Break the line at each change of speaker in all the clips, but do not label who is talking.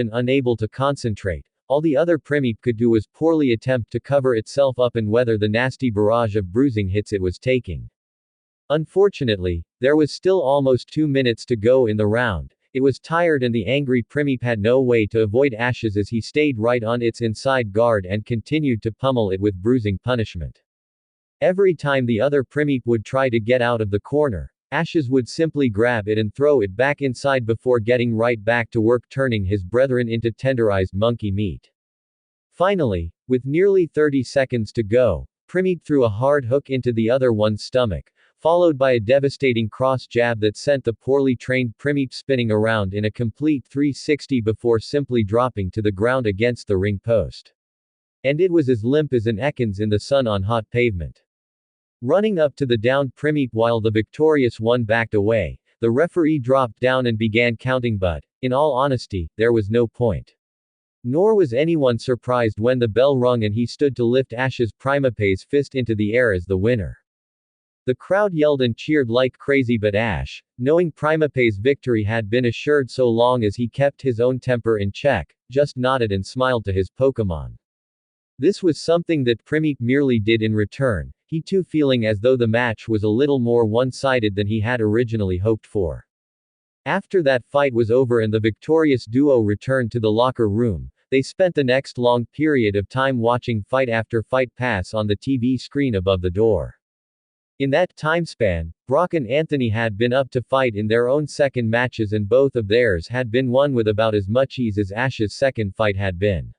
and unable to concentrate. All the other Primip could do was poorly attempt to cover itself up and weather the nasty barrage of bruising hits it was taking. Unfortunately, there was still almost 2 minutes to go in the round. It was tired and the angry Primip had no way to avoid Ash's as he stayed right on its inside guard and continued to pummel it with bruising punishment. Every time the other Primip would try to get out of the corner, Ash's would simply grab it and throw it back inside before getting right back to work turning his brethren into tenderized monkey meat. Finally, with nearly 30 seconds to go, Primip threw a hard hook into the other one's stomach, followed by a devastating cross jab that sent the poorly trained Primip spinning around in a complete 360 before simply dropping to the ground against the ring post. And it was as limp as an Ekans in the sun on hot pavement. Running up to the downed Primip while the victorious one backed away, the referee dropped down and began counting, but, in all honesty, there was no point. Nor was anyone surprised when the bell rung and he stood to lift Ash's Primapae's fist into the air as the winner. The crowd yelled and cheered like crazy, but Ash, knowing Primapae's victory had been assured so long as he kept his own temper in check, just nodded and smiled to his Pokémon. This was something that Primip merely did in return, he too feeling as though the match was a little more one-sided than he had originally hoped for. After that fight was over and the victorious duo returned to the locker room, they spent the next long period of time watching fight after fight pass on the TV screen above the door. In that time span, Brock and Anthony had been up to fight in their own second matches and both of theirs had been won with about as much ease as Ash's second fight had been.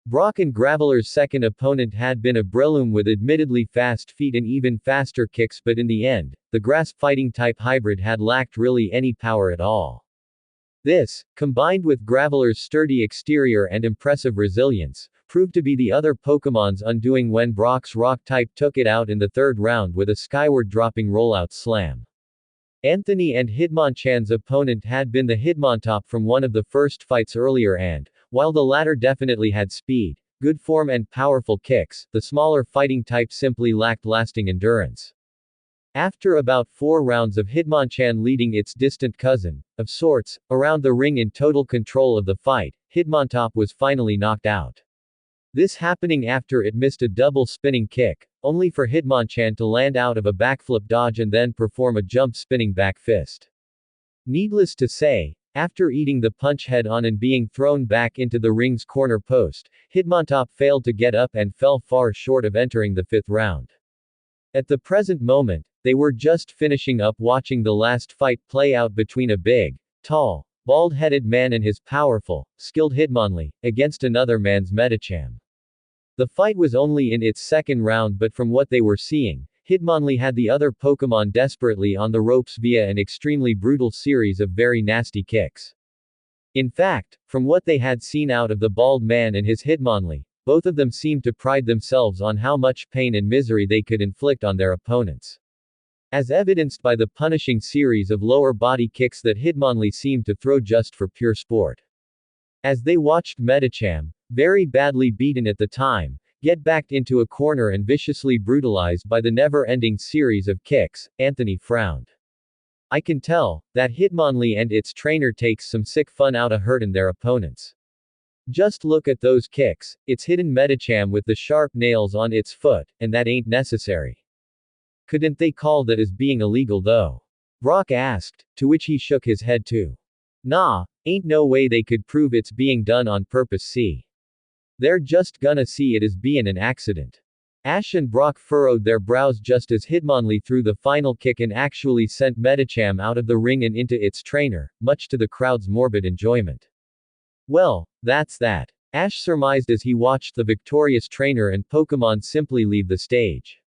Brock and Graveler's second opponent had been a Breloom with admittedly fast feet and even faster kicks, but in the end, the grass fighting type hybrid had lacked really any power at all. This, combined with Graveler's sturdy exterior and impressive resilience, proved to be the other Pokemon's undoing when Brock's rock type took it out in the third round with a skyward dropping rollout slam. Anthony and Hitmonchan's opponent had been the Hitmontop from one of the first fights earlier and, while the latter definitely had speed, good form and powerful kicks, the smaller fighting type simply lacked lasting endurance. After about 4 rounds of Hitmonchan leading its distant cousin, of sorts, around the ring in total control of the fight, Hitmontop was finally knocked out. This happening after it missed a double spinning kick, only for Hitmonchan to land out of a backflip dodge and then perform a jump spinning back fist. Needless to say, after eating the punch head on and being thrown back into the ring's corner post, Hitmontop failed to get up and fell far short of entering the 5th round. At the present moment, they were just finishing up watching the last fight play out between a big, tall, bald-headed man and his powerful, skilled Hitmonlee, against another man's Medicham. The fight was only in its second round, but from what they were seeing, Hitmonlee had the other Pokémon desperately on the ropes via an extremely brutal series of very nasty kicks. In fact, from what they had seen out of the bald man and his Hitmonlee, both of them seemed to pride themselves on how much pain and misery they could inflict on their opponents. As evidenced by the punishing series of lower body kicks that Hitmonlee seemed to throw just for pure sport. As they watched Medicham, very badly beaten at the time, get backed into a corner and viciously brutalized by the never-ending series of kicks, Anthony frowned. I can tell that Hitmonlee and its trainer takes some sick fun out of hurting their opponents. Just look at those kicks, it's hidden Medicham with the sharp nails on its foot, and that ain't necessary. Couldn't they call that as being illegal though? Brock asked, to which he shook his head too. Nah, ain't no way they could prove it's being done on purpose. See. They're just gonna see it as being an accident. Ash and Brock furrowed their brows just as Hitmonlee threw the final kick and actually sent Medicham out of the ring and into its trainer, much to the crowd's morbid enjoyment. Well, that's that. Ash surmised as he watched the victorious trainer and Pokémon simply leave the stage.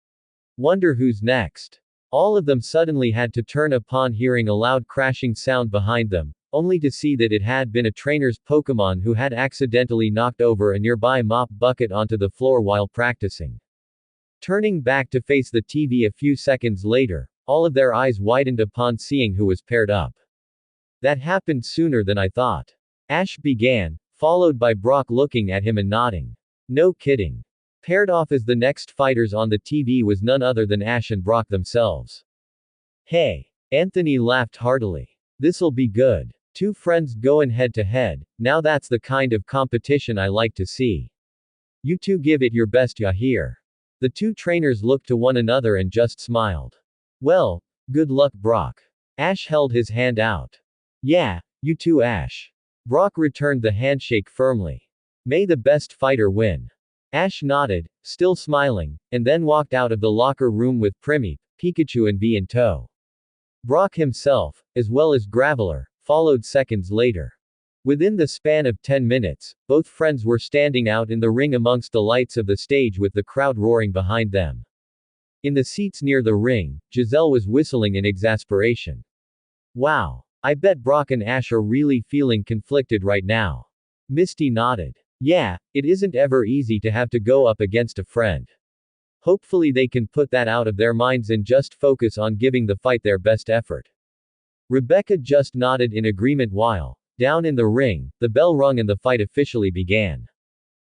Wonder who's next. All of them suddenly had to turn upon hearing a loud crashing sound behind them, only to see that it had been a trainer's Pokémon who had accidentally knocked over a nearby mop bucket onto the floor while practicing. Turning back to face the TV a few seconds later, all of their eyes widened upon seeing who was paired up. That happened sooner than I thought. Ash began, followed by Brock looking at him and nodding. No kidding. Paired off as the next fighters on the TV was none other than Ash and Brock themselves. Hey! Anthony laughed heartily. This'll be good. Two friends going head to head, now that's the kind of competition I like to see. You two give it your best, ya hear. The two trainers looked to one another and just smiled. Well, good luck, Brock. Ash held his hand out. Yeah, you too, Ash. Brock returned the handshake firmly. May the best fighter win. Ash nodded, still smiling, and then walked out of the locker room with Primi, Pikachu and V in tow. Brock himself, as well as Graveler, followed seconds later. Within the span of 10 minutes, both friends were standing out in the ring amongst the lights of the stage with the crowd roaring behind them. In the seats near the ring, Giselle was whistling in exasperation. Wow. I bet Brock and Ash are really feeling conflicted right now. Misty nodded. Yeah, it isn't ever easy to have to go up against a friend. Hopefully they can put that out of their minds and just focus on giving the fight their best effort. Rebecca just nodded in agreement while, down in the ring, the bell rung and the fight officially began.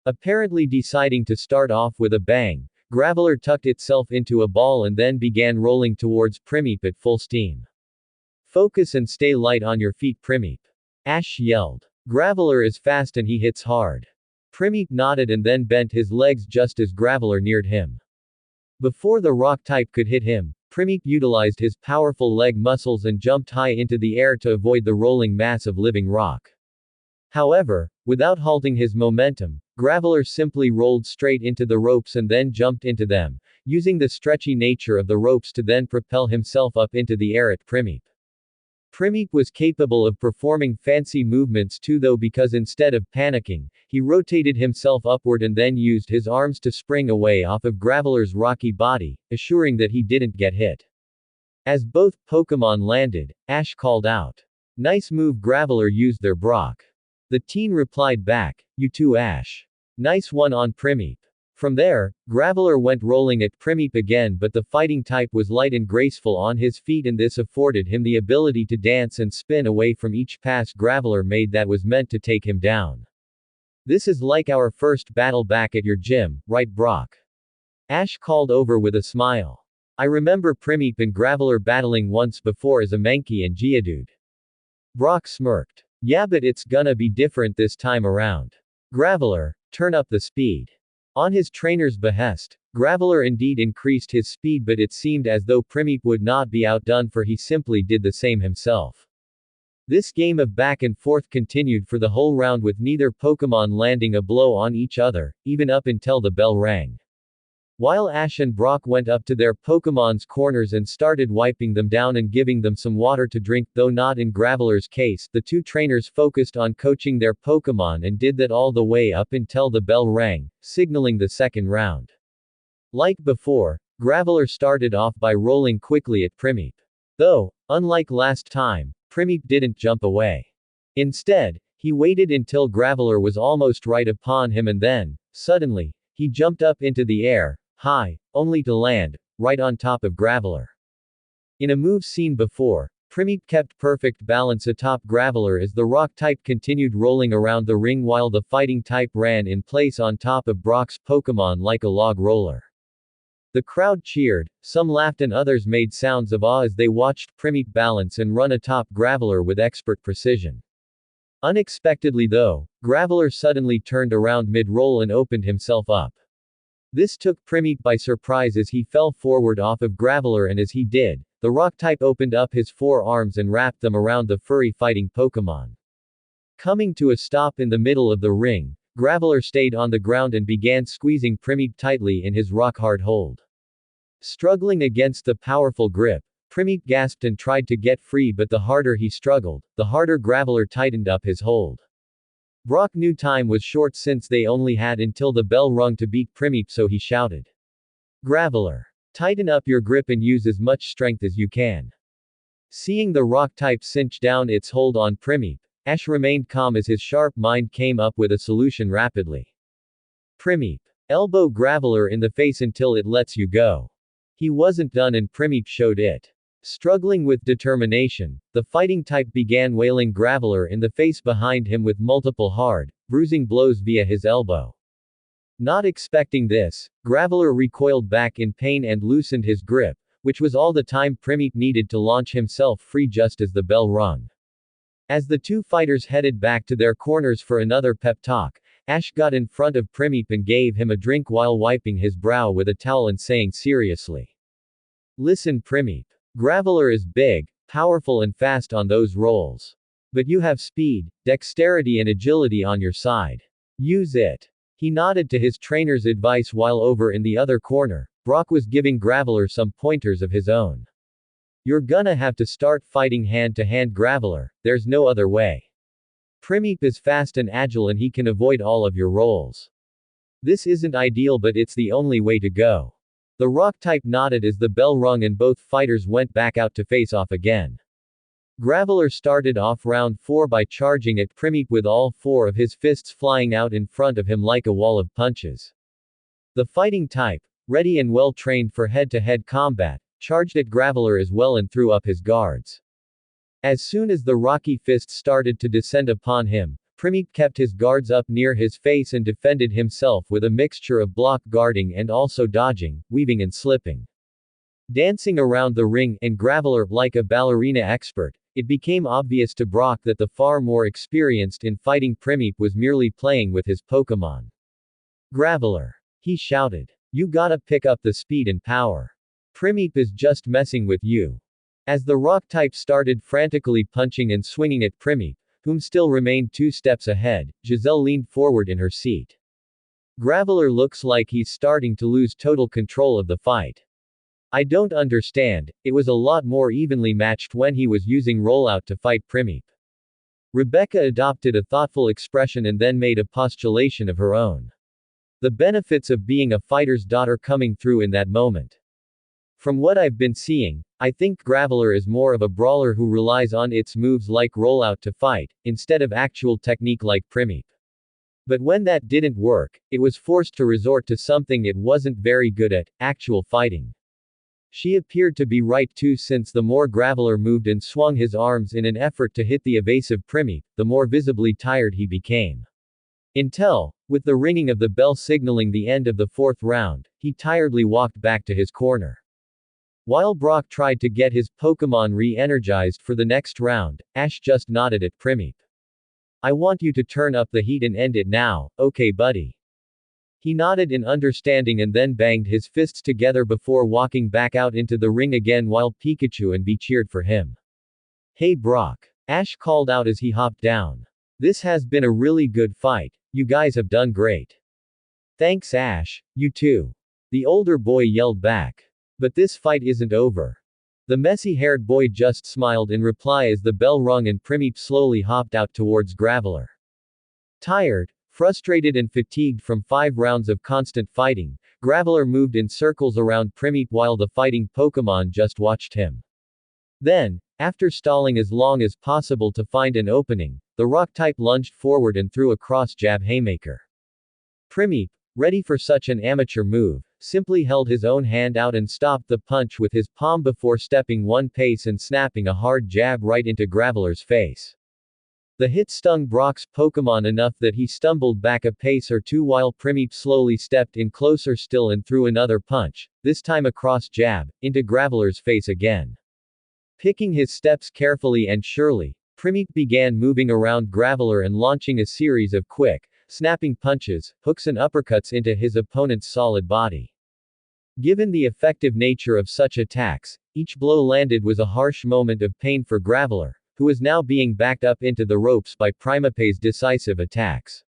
Apparently deciding to start off with a bang, Graveler tucked itself into a ball and then began rolling towards Primip at full steam. Focus and stay light on your feet, Primip. Ash yelled. Graveler is fast and he hits hard. Primip nodded and then bent his legs just as Graveler neared him. Before the rock type could hit him, Primip utilized his powerful leg muscles and jumped high into the air to avoid the rolling mass of living rock. However, without halting his momentum, Graveler simply rolled straight into the ropes and then jumped into them, using the stretchy nature of the ropes to then propel himself up into the air at Primip. Primip was capable of performing fancy movements too, though, because instead of panicking, he rotated himself upward and then used his arms to spring away off of Graveler's rocky body, assuring that he didn't get hit. As both Pokémon landed, Ash called out. Nice move, Graveler used their Brock. The teen replied back, you too, Ash. Nice one on Primip. From there, Graveler went rolling at Primip again, but the fighting type was light and graceful on his feet, and this afforded him the ability to dance and spin away from each pass Graveler made that was meant to take him down. This is like our first battle back at your gym, right, Brock? Ash called over with a smile. I remember Primip and Graveler battling once before as a Mankey and Geodude. Brock smirked. Yeah, but it's gonna be different this time around. Graveler, turn up the speed. On his trainer's behest, Graveler indeed increased his speed, but it seemed as though Primip would not be outdone, for he simply did the same himself. This game of back and forth continued for the whole round, with neither Pokémon landing a blow on each other, even up until the bell rang. While Ash and Brock went up to their Pokémon's corners and started wiping them down and giving them some water to drink, though not in Graveler's case, the two trainers focused on coaching their Pokémon and did that all the way up until the bell rang, signaling the second round. Like before, Graveler started off by rolling quickly at Primip. Though, unlike last time, Primip didn't jump away. Instead, he waited until Graveler was almost right upon him and then, suddenly, he jumped up into the air, high, only to land, right on top of Graveler. In a move seen before, Primip kept perfect balance atop Graveler as the rock type continued rolling around the ring while the fighting type ran in place on top of Brock's Pokémon like a log roller. The crowd cheered, some laughed and others made sounds of awe as they watched Primip balance and run atop Graveler with expert precision. Unexpectedly though, Graveler suddenly turned around mid-roll and opened himself up. This took Primip by surprise as he fell forward off of Graveler, and as he did, the rock type opened up his forearms and wrapped them around the furry fighting Pokémon. Coming to a stop in the middle of the ring, Graveler stayed on the ground and began squeezing Primip tightly in his rock-hard hold. Struggling against the powerful grip, Primip gasped and tried to get free, but the harder he struggled, the harder Graveler tightened up his hold. Brock knew time was short since they only had until the bell rung to beat Primip, so he shouted. Graveler, tighten up your grip and use as much strength as you can. Seeing the rock type cinch down its hold on Primip, Ash remained calm as his sharp mind came up with a solution rapidly. Primip, elbow Graveler in the face until it lets you go. He wasn't done and Primip showed it. Struggling with determination, the fighting type began wailing Graveler in the face behind him with multiple hard, bruising blows via his elbow. Not expecting this, Graveler recoiled back in pain and loosened his grip, which was all the time Primip needed to launch himself free just as the bell rung. As the two fighters headed back to their corners for another pep talk, Ash got in front of Primip and gave him a drink while wiping his brow with a towel and saying seriously. Listen Primip. Graveler is big, powerful and fast on those rolls. But you have speed, dexterity and agility on your side. Use it. He nodded to his trainer's advice while over in the other corner, Brock was giving Graveler some pointers of his own. You're gonna have to start fighting hand to hand Graveler, there's no other way. Primip is fast and agile and he can avoid all of your rolls. This isn't ideal but it's the only way to go. The rock type nodded as the bell rung and both fighters went back out to face off again. Graveler started off round 4 by charging at Primip with all 4 of his fists flying out in front of him like a wall of punches. The fighting type, ready and well trained for head-to-head combat, charged at Graveler as well and threw up his guards. As soon as the rocky fist started to descend upon him, Primip kept his guards up near his face and defended himself with a mixture of block guarding and also dodging, weaving and slipping. Dancing around the ring, and Graveler, like a ballerina expert, it became obvious to Brock that the far more experienced in fighting Primip was merely playing with his Pokémon. Graveler. He shouted. You gotta pick up the speed and power. Primip is just messing with you. As the rock type started frantically punching and swinging at Primip, whom still remained 2 steps ahead, Giselle leaned forward in her seat. Graveler looks like he's starting to lose total control of the fight. I don't understand, it was a lot more evenly matched when he was using rollout to fight Primip. Rebecca adopted a thoughtful expression and then made a postulation of her own. The benefits of being a fighter's daughter coming through in that moment. From what I've been seeing, I think Graveler is more of a brawler who relies on its moves like rollout to fight, instead of actual technique like Primip. But when that didn't work, it was forced to resort to something it wasn't very good at, actual fighting. She appeared to be right too since the more Graveler moved and swung his arms in an effort to hit the evasive Primip, the more visibly tired he became. Until, with the ringing of the bell signaling the end of the 4th round, he tiredly walked back to his corner. While Brock tried to get his Pokémon re-energized for the next round, Ash just nodded at Primip. I want you to turn up the heat and end it now, okay buddy? He nodded in understanding and then banged his fists together before walking back out into the ring again while Pikachu and Bee cheered for him. Hey Brock. Ash called out as he hopped down. This has been a really good fight, you guys have done great. Thanks Ash, you too. The older boy yelled back. But this fight isn't over. The messy-haired boy just smiled in reply as the bell rung and Primip slowly hopped out towards Graveler. Tired, frustrated and fatigued from 5 rounds of constant fighting, Graveler moved in circles around Primip while the fighting Pokémon just watched him. Then, after stalling as long as possible to find an opening, the rock type lunged forward and threw a cross-jab haymaker. Primip, ready for such an amateur move, simply held his own hand out and stopped the punch with his palm before stepping 1 pace and snapping a hard jab right into Graveler's face. The hit stung Brock's Pokémon enough that he stumbled back a pace or 2 while Primip slowly stepped in closer still and threw another punch, this time a cross jab, into Graveler's face again. Picking his steps carefully and surely, Primip began moving around Graveler and launching a series of quick, snapping punches, hooks and uppercuts into his opponent's solid body. Given the effective nature of such attacks, each blow landed was a harsh moment of pain for Graveler, who was now being backed up into the ropes by Primip's decisive attacks.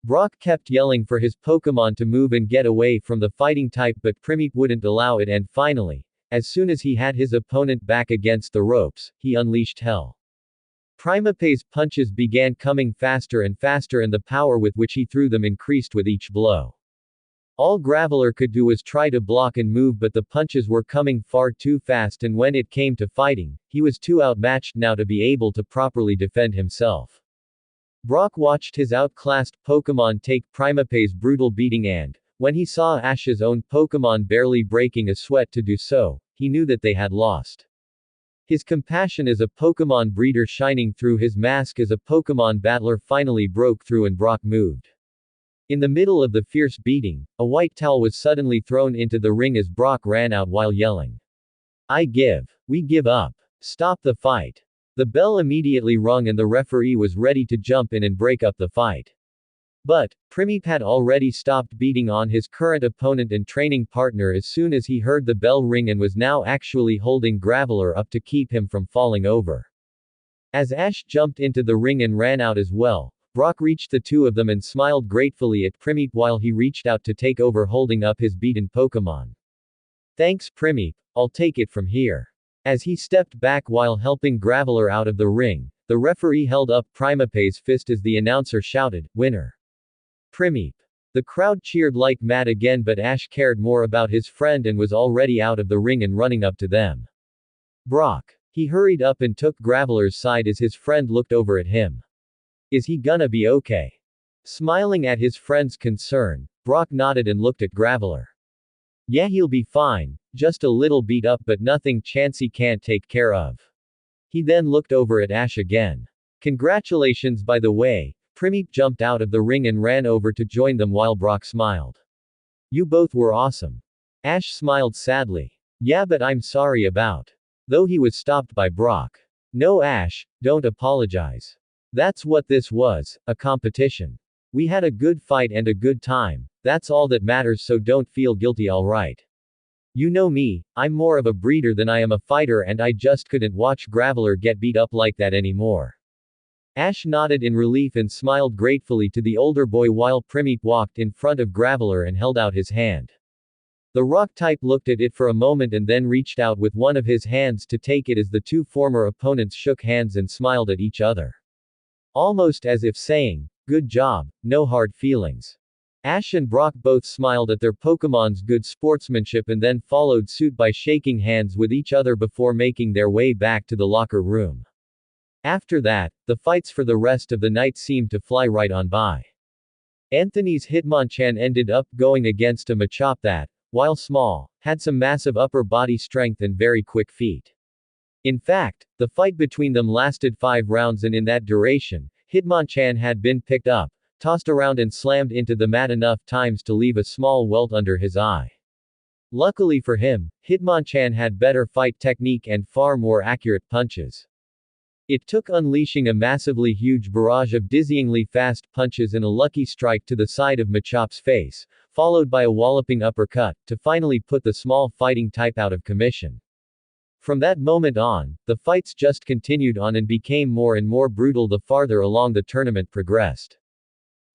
Brock kept yelling for his Pokémon to move and get away from the fighting type but Primip wouldn't allow it and finally, as soon as he had his opponent back against the ropes, he unleashed hell. Primip's punches began coming faster and faster and the power with which he threw them increased with each blow. All Graveler could do was try to block and move but the punches were coming far too fast and when it came to fighting, he was too outmatched now to be able to properly defend himself. Brock watched his outclassed Pokémon take Primip's brutal beating and, when he saw Ash's own Pokémon barely breaking a sweat to do so, he knew that they had lost. His compassion as a Pokémon breeder shining through his mask as a Pokémon battler finally broke through and Brock moved. In the middle of the fierce beating, a white towel was suddenly thrown into the ring as Brock ran out while yelling. We give up. Stop the fight. The bell immediately rung and the referee was ready to jump in and break up the fight. But, Primip had already stopped beating on his current opponent and training partner as soon as he heard the bell ring and was now actually holding Graveler up to keep him from falling over. As Ash jumped into the ring and ran out as well, Brock reached the two of them and smiled gratefully at Primip while he reached out to take over holding up his beaten Pokémon. Thanks Primip, I'll take it from here. As he stepped back while helping Graveler out of the ring, the referee held up Primeape's fist as the announcer shouted, "Winner! Primip." The crowd cheered like mad again, but Ash cared more about his friend and was already out of the ring and running up to them. Brock. He hurried up and took Graveler's side as his friend looked over at him. Is he gonna be okay? Smiling at his friend's concern, Brock nodded and looked at Graveler. Yeah, he'll be fine, just a little beat up but nothing Chansey can't take care of. He then looked over at Ash again. Congratulations by the way. Primip jumped out of the ring and ran over to join them while Brock smiled. You both were awesome. Ash smiled sadly. Yeah, but I'm sorry about. Though he was stopped by Brock. No Ash, don't apologize. That's what this was, a competition. We had a good fight and a good time, that's all that matters, so don't feel guilty, alright? You know me, I'm more of a breeder than I am a fighter and I just couldn't watch Graveler get beat up like that anymore. Ash nodded in relief and smiled gratefully to the older boy while Primip walked in front of Graveler and held out his hand. The rock type looked at it for a moment and then reached out with one of his hands to take it as the two former opponents shook hands and smiled at each other. Almost as if saying, good job, no hard feelings. Ash and Brock both smiled at their Pokemon's good sportsmanship and then followed suit by shaking hands with each other before making their way back to the locker room. After that, the fights for the rest of the night seemed to fly right on by. Anthony's Hitmonchan ended up going against a Machop that, while small, had some massive upper body strength and very quick feet. In fact, the fight between them lasted 5 rounds and in that duration, Hitmonchan had been picked up, tossed around and slammed into the mat enough times to leave a small welt under his eye. Luckily for him, Hitmonchan had better fight technique and far more accurate punches. It took unleashing a massively huge barrage of dizzyingly fast punches and a lucky strike to the side of Machop's face, followed by a walloping uppercut, to finally put the small fighting type out of commission. From that moment on, the fights just continued on and became more and more brutal the farther along the tournament progressed.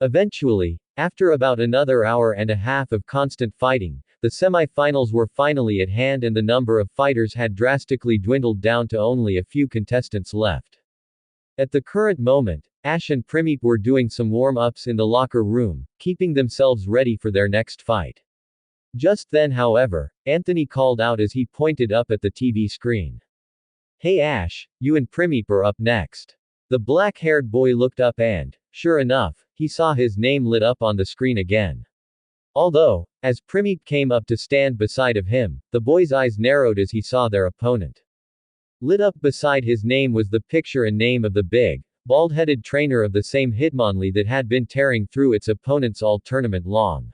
Eventually, after about another hour and a half of constant fighting, the semi-finals were finally at hand and the number of fighters had drastically dwindled down to only a few contestants left. At the current moment, Ash and Primip were doing some warm-ups in the locker room, keeping themselves ready for their next fight. Just then, however, Anthony called out as he pointed up at the TV screen. Hey Ash, you and Primip are up next. The black-haired boy looked up and, sure enough, he saw his name lit up on the screen again. Although, as Primip came up to stand beside of him, the boy's eyes narrowed as he saw their opponent. Lit up beside his name was the picture and name of the big, bald-headed trainer of the same Hitmonlee that had been tearing through its opponents all tournament long.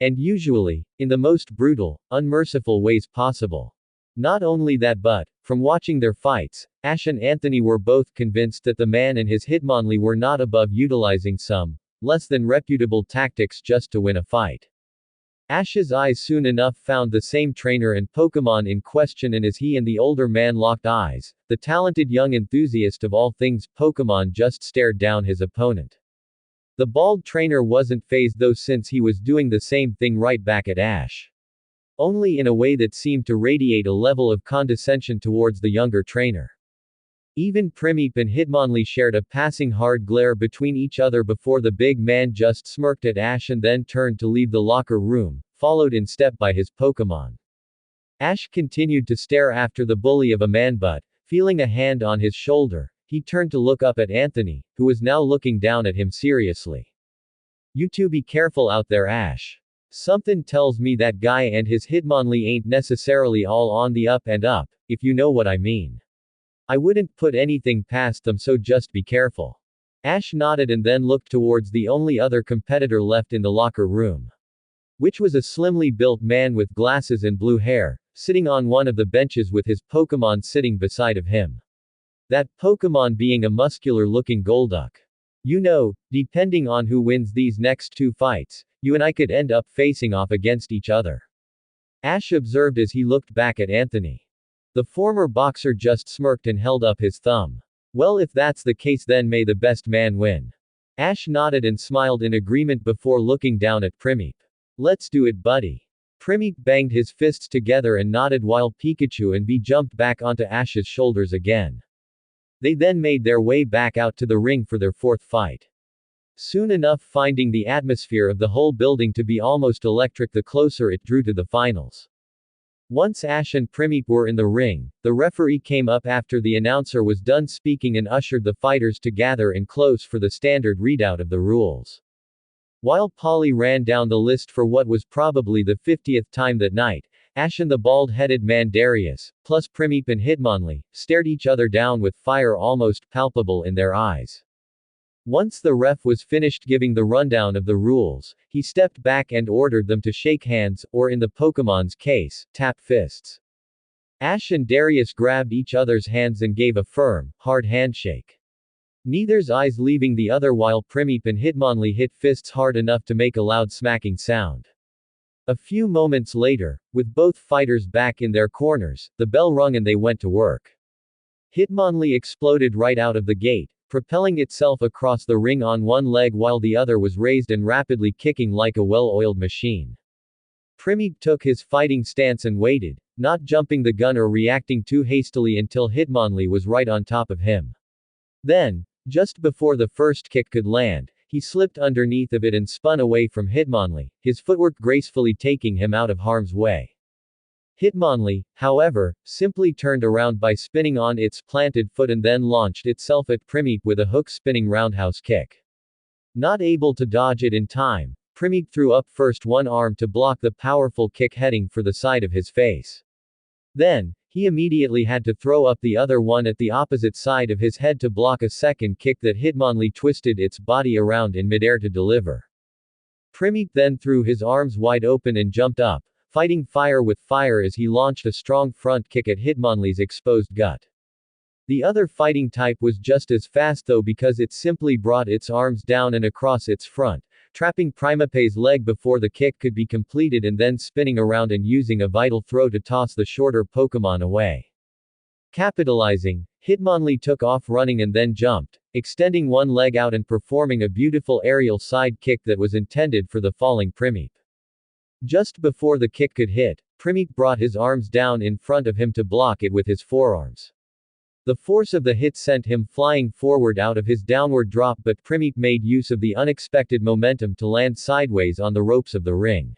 And usually, in the most brutal, unmerciful ways possible. Not only that, but, from watching their fights, Ash and Anthony were both convinced that the man and his Hitmonlee were not above utilizing some, less than reputable tactics just to win a fight. Ash's eyes soon enough found the same trainer and Pokémon in question, and as he and the older man locked eyes, the talented young enthusiast of all things Pokémon just stared down his opponent. The bald trainer wasn't fazed though, since he was doing the same thing right back at Ash. Only in a way that seemed to radiate a level of condescension towards the younger trainer. Even Primip and Hitmonlee shared a passing hard glare between each other before the big man just smirked at Ash and then turned to leave the locker room, followed in step by his Pokémon. Ash continued to stare after the bully of a man, but, feeling a hand on his shoulder, he turned to look up at Anthony, who was now looking down at him seriously. You two be careful out there, Ash. Something tells me that guy and his Hitmonlee ain't necessarily all on the up and up, if you know what I mean. I wouldn't put anything past them, so just be careful. Ash nodded and then looked towards the only other competitor left in the locker room. Which was a slimly built man with glasses and blue hair, sitting on one of the benches with his Pokémon sitting beside of him. That Pokémon being a muscular-looking Golduck. You know, depending on who wins these next two fights, you and I could end up facing off against each other. Ash observed as he looked back at Anthony. The former boxer just smirked and held up his thumb. Well, if that's the case, then may the best man win. Ash nodded and smiled in agreement before looking down at Primeep. Let's do it, buddy. Primeep banged his fists together and nodded while Pikachu and Bee jumped back onto Ash's shoulders again. They then made their way back out to the ring for their fourth fight. Soon enough, finding the atmosphere of the whole building to be almost electric the closer it drew to the finals. Once Ash and Primeep were in the ring, the referee came up after the announcer was done speaking and ushered the fighters to gather in close for the standard readout of the rules. While Polly ran down the list for what was probably the 50th time that night, Ash and the bald-headed man Darius, plus Primeep and Hitmonlee, stared each other down with fire almost palpable in their eyes. Once the ref was finished giving the rundown of the rules, he stepped back and ordered them to shake hands, or in the Pokemon's case, tap fists. Ash and Darius grabbed each other's hands and gave a firm, hard handshake. Neither's eyes leaving the other while Primeep and Hitmonlee hit fists hard enough to make a loud smacking sound. A few moments later, with both fighters back in their corners, the bell rung and they went to work. Hitmonlee exploded right out of the gate, propelling itself across the ring on one leg while the other was raised and rapidly kicking like a well-oiled machine. Primeep took his fighting stance and waited, not jumping the gun or reacting too hastily until Hitmonlee was right on top of him. Then, just before the first kick could land, he slipped underneath of it and spun away from Hitmonlee, his footwork gracefully taking him out of harm's way. Hitmonlee, however, simply turned around by spinning on its planted foot and then launched itself at Primeep with a hook-spinning roundhouse kick. Not able to dodge it in time, Primeep threw up first one arm to block the powerful kick heading for the side of his face. Then, he immediately had to throw up the other one at the opposite side of his head to block a second kick that Hitmonlee twisted its body around in midair to deliver. Primeep then threw his arms wide open and jumped up, fighting fire with fire as he launched a strong front kick at Hitmonlee's exposed gut. The other fighting type was just as fast though because it simply brought its arms down and across its front, trapping Primeape's leg before the kick could be completed and then spinning around and using a vital throw to toss the shorter Pokémon away. Capitalizing, Hitmonlee took off running and then jumped, extending one leg out and performing a beautiful aerial side kick that was intended for the falling Primeep. Just before the kick could hit, Primeep brought his arms down in front of him to block it with his forearms. The force of the hit sent him flying forward out of his downward drop, but Primeep made use of the unexpected momentum to land sideways on the ropes of the ring.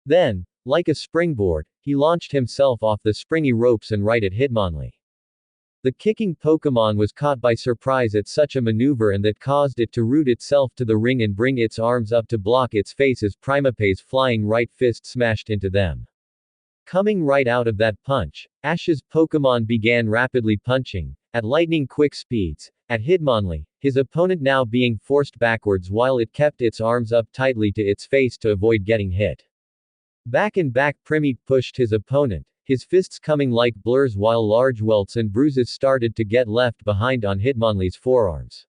Then, like a springboard, he launched himself off the springy ropes and right at Hitmonlee. The kicking Pokémon was caught by surprise at such a maneuver and that caused it to root itself to the ring and bring its arms up to block its face as Primeape's flying right fist smashed into them. Coming right out of that punch, Ash's Pokémon began rapidly punching, at lightning-quick speeds, at Hitmonlee, his opponent now being forced backwards while it kept its arms up tightly to its face to avoid getting hit. Back and back Primeep pushed his opponent, his fists coming like blurs while large welts and bruises started to get left behind on Hitmonlee's forearms.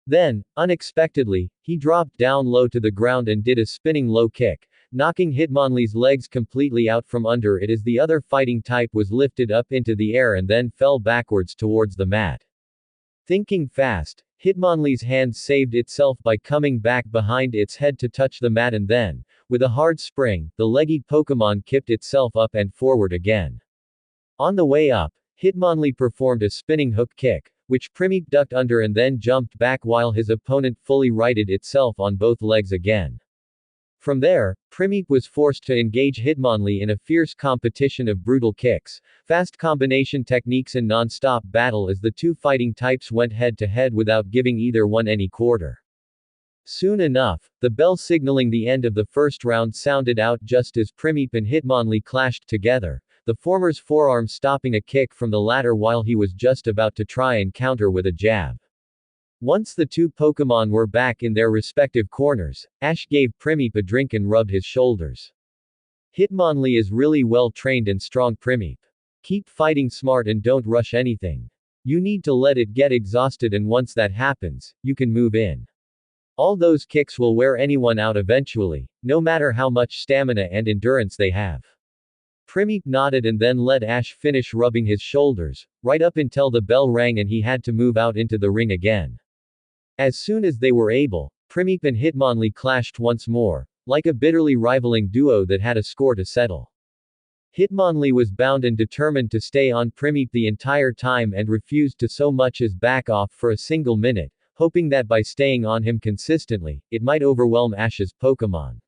Then, unexpectedly, he dropped down low to the ground and did a spinning low kick, knocking Hitmonlee's legs completely out from under it as the other fighting type was lifted up into the air and then fell backwards towards the mat. Thinking fast, Hitmonlee's hand saved itself by coming back behind its head to touch the mat and then, with a hard spring, the leggy Pokémon kipped itself up and forward again. On the way up, Hitmonlee performed a spinning hook kick, which Primeep ducked under and then jumped back while his opponent fully righted itself on both legs again. From there, Primeep was forced to engage Hitmonlee in a fierce competition of brutal kicks, fast combination techniques and non-stop battle as the two fighting types went head-to-head without giving either one any quarter. Soon enough, the bell signaling the end of the first round sounded out just as Primeep and Hitmonlee clashed together, the former's forearm stopping a kick from the latter while he was just about to try and counter with a jab. Once the two Pokémon were back in their respective corners, Ash gave Primeep a drink and rubbed his shoulders. Hitmonlee is really well trained and strong, Primeep. Keep fighting smart and don't rush anything. You need to let it get exhausted, and once that happens, you can move in. All those kicks will wear anyone out eventually, no matter how much stamina and endurance they have. Primip nodded and then let Ash finish rubbing his shoulders, right up until the bell rang and he had to move out into the ring again. As soon as they were able, Primip and Hitmonlee clashed once more, like a bitterly rivaling duo that had a score to settle. Hitmonlee was bound and determined to stay on Primip the entire time and refused to so much as back off for a single minute, hoping that by staying on him consistently, it might overwhelm Ash's Pokémon.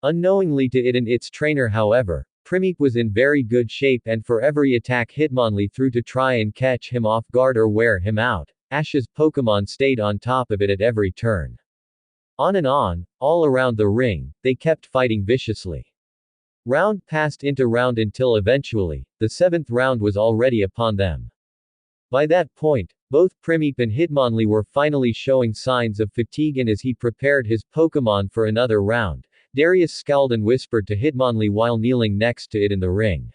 Unknowingly to it and its trainer, however, Primip was in very good shape, and for every attack Hitmonlee threw to try and catch him off guard or wear him out, Ash's Pokémon stayed on top of it at every turn. On and on, all around the ring, they kept fighting viciously. Round passed into round until eventually, the 7th round was already upon them. By that point, both Primip and Hitmonlee were finally showing signs of fatigue, and as he prepared his Pokémon for another round, Darius scowled and whispered to Hitmonlee while kneeling next to it in the ring.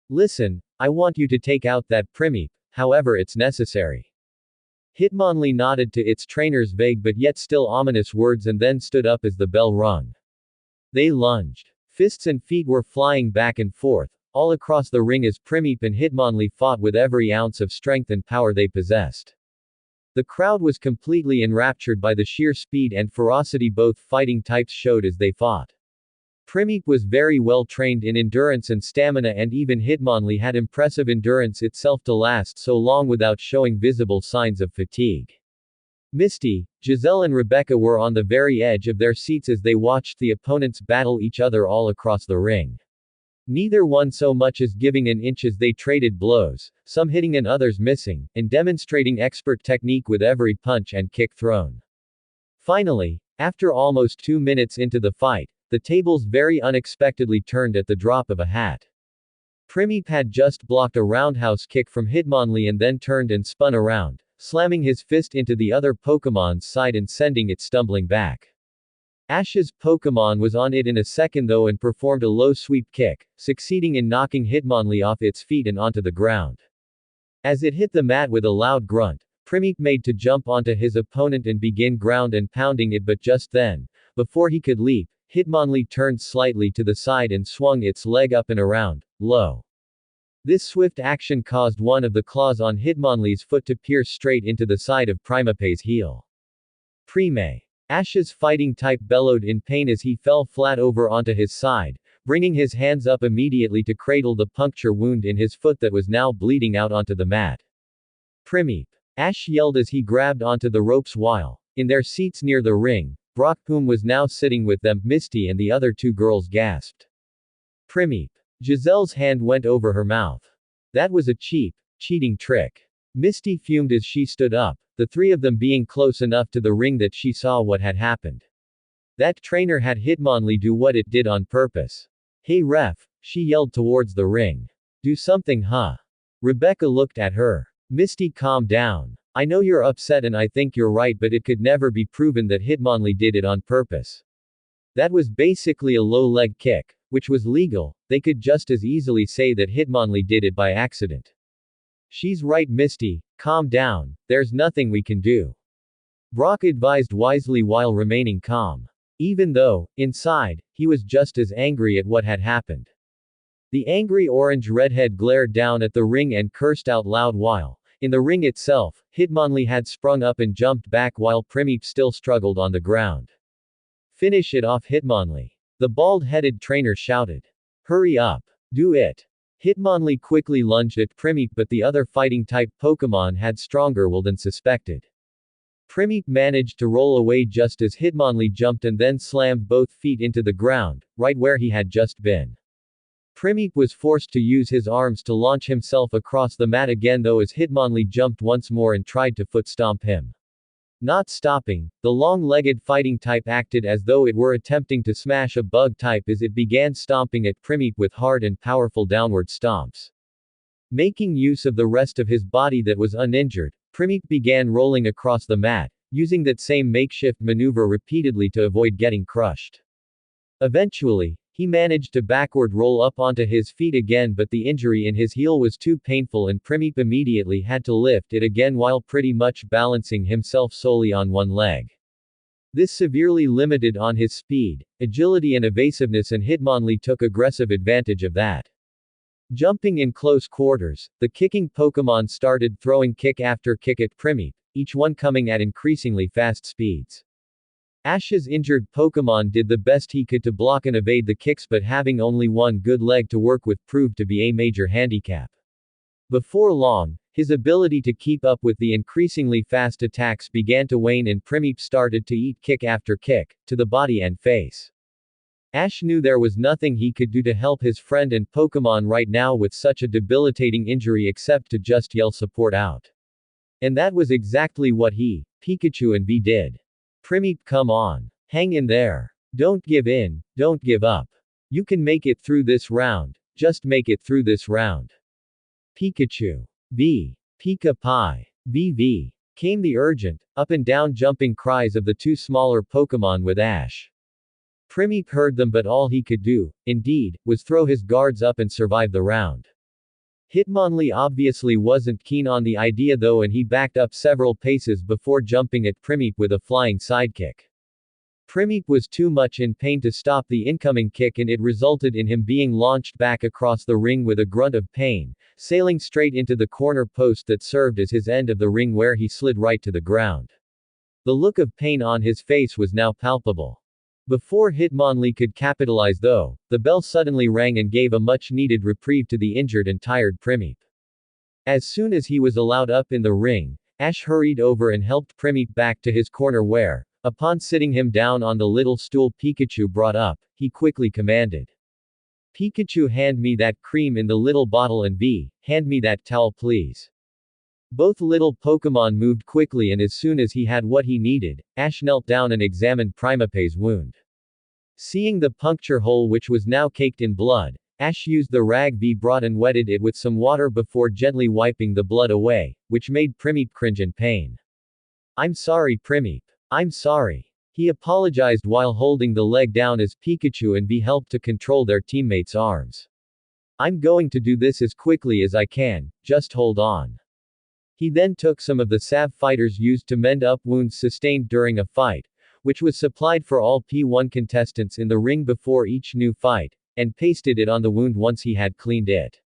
"Listen, I want you to take out that Primip, however it's necessary." Hitmonlee nodded to its trainer's vague but yet still ominous words and then stood up as the bell rung. They lunged. Fists and feet were flying back and forth, all across the ring as Primip and Hitmonlee fought with every ounce of strength and power they possessed. The crowd was completely enraptured by the sheer speed and ferocity both fighting types showed as they fought. Primip was very well trained in endurance and stamina, and even Hitmonlee had impressive endurance itself to last so long without showing visible signs of fatigue. Misty, Giselle and Rebecca were on the very edge of their seats as they watched the opponents battle each other all across the ring. Neither one so much as giving an inch as they traded blows, some hitting and others missing, and demonstrating expert technique with every punch and kick thrown. Finally, after almost 2 minutes into the fight, the tables very unexpectedly turned at the drop of a hat. Primip had just blocked a roundhouse kick from Hitmonlee and then turned and spun around, slamming his fist into the other Pokémon's side and sending it stumbling back. Ash's Pokémon was on it in a second though and performed a low sweep kick, succeeding in knocking Hitmonlee off its feet and onto the ground. As it hit the mat with a loud grunt, Primip made to jump onto his opponent and begin ground and pounding it, but just then, before he could leap, Hitmonlee turned slightly to the side and swung its leg up and around, low. This swift action caused one of the claws on Hitmonlee's foot to pierce straight into the side of Primip's heel. Prime. Ash's fighting type bellowed in pain as he fell flat over onto his side, bringing his hands up immediately to cradle the puncture wound in his foot that was now bleeding out onto the mat. Primip. Ash yelled as he grabbed onto the ropes while, in their seats near the ring, Brock, whom was now sitting with them, Misty and the other 2 girls gasped. Primip. Giselle's hand went over her mouth. That was a cheap, cheating trick. Misty fumed as she stood up, the 3 of them being close enough to the ring that she saw what had happened. That trainer had Hitmonlee do what it did on purpose. "Hey ref," she yelled towards the ring. "Do something, huh?" Rebecca looked at her. "Misty, calm down. I know you're upset and I think you're right, but it could never be proven that Hitmonlee did it on purpose. That was basically a low leg kick, which was legal. They could just as easily say that Hitmonlee did it by accident." "She's right, Misty, calm down, there's nothing we can do," Brock advised wisely while remaining calm. Even though, inside, he was just as angry at what had happened. The angry orange redhead glared down at the ring and cursed out loud while, in the ring itself, Hitmonlee had sprung up and jumped back while Primip still struggled on the ground. "Finish it off, Hitmonlee," the bald-headed trainer shouted. "Hurry up. Do it." Hitmonlee quickly lunged at Primip, but the other fighting-type Pokémon had stronger will than suspected. Primip managed to roll away just as Hitmonlee jumped and then slammed both feet into the ground, right where he had just been. Primip was forced to use his arms to launch himself across the mat again though as Hitmonlee jumped once more and tried to foot stomp him. Not stopping, the long-legged fighting type acted as though it were attempting to smash a bug type as it began stomping at Primip with hard and powerful downward stomps. Making use of the rest of his body that was uninjured, Primip began rolling across the mat, using that same makeshift maneuver repeatedly to avoid getting crushed. Eventually, He managed to backward roll up onto his feet again, but the injury in his heel was too painful and Primip immediately had to lift it again while pretty much balancing himself solely on one leg. This severely limited on his speed, agility and evasiveness, and Hitmonlee took aggressive advantage of that. Jumping in close quarters, the kicking Pokémon started throwing kick after kick at Primip, each one coming at increasingly fast speeds. Ash's injured Pokémon did the best he could to block and evade the kicks, but having only one good leg to work with proved to be a major handicap. Before long, his ability to keep up with the increasingly fast attacks began to wane and Primip started to eat kick after kick, to the body and face. Ash knew there was nothing he could do to help his friend and Pokémon right now with such a debilitating injury except to just yell support out. And that was exactly what he, Pikachu and V did. Primip, come on. Hang in there. Don't give in, don't give up. You can make it through this round, just make it through this round. Pikachu. V. Pika Pie. VV. Came the urgent, up and down jumping cries of the two smaller Pokémon with Ash. Primip heard them, but all he could do, indeed, was throw his guards up and survive the round. Hitmonlee obviously wasn't keen on the idea though, and he backed up several paces before jumping at Primip with a flying sidekick. Primip was too much in pain to stop the incoming kick, and it resulted in him being launched back across the ring with a grunt of pain, sailing straight into the corner post that served as his end of the ring, where he slid right to the ground. The look of pain on his face was now palpable. Before Hitmonlee could capitalize though, the bell suddenly rang and gave a much-needed reprieve to the injured and tired Primip. As soon as he was allowed up in the ring, Ash hurried over and helped Primip back to his corner where, upon sitting him down on the little stool Pikachu brought up, he quickly commanded. Pikachu, hand me that cream in the little bottle, and V, hand me that towel please. Both little Pokémon moved quickly, and as soon as he had what he needed, Ash knelt down and examined Primeape's wound. Seeing the puncture hole which was now caked in blood, Ash used the rag V brought and wetted it with some water before gently wiping the blood away, which made Primip cringe in pain. I'm sorry Primip. I'm sorry. He apologized while holding the leg down as Pikachu and V helped to control their teammates' arms. I'm going to do this as quickly as I can, just hold on. He then took some of the salve fighters used to mend up wounds sustained during a fight, which was supplied for all P1 contestants in the ring before each new fight, and pasted it on the wound once he had cleaned it.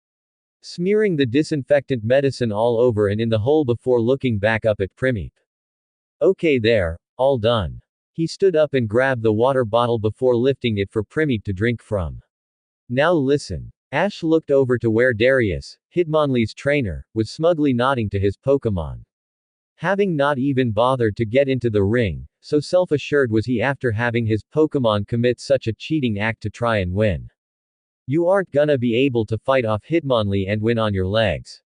Smearing the disinfectant medicine all over and in the hole before looking back up at Primip. Okay there, all done. He stood up and grabbed the water bottle before lifting it for Primip to drink from. Now listen. Ash looked over to where Darius, Hitmonlee's trainer, was smugly nodding to his Pokémon. Having not even bothered to get into the ring, so self-assured was he after having his Pokémon commit such a cheating act to try and win. You aren't gonna be able to fight off Hitmonlee and win on your legs.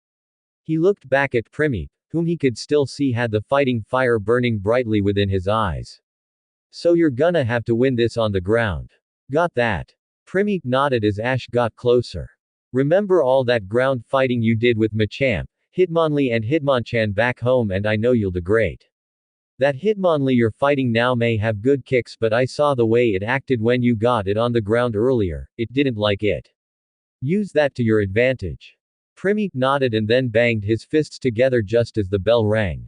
He looked back at Primip, whom he could still see had the fighting fire burning brightly within his eyes. So you're gonna have to win this on the ground. Got that? Primip nodded as Ash got closer. Remember all that ground fighting you did with Machamp, Hitmonlee and Hitmonchan back home, and I know you'll do great. That Hitmonlee you're fighting now may have good kicks, but I saw the way it acted when you got it on the ground earlier, it didn't like it. Use that to your advantage. Primip nodded and then banged his fists together just as the bell rang.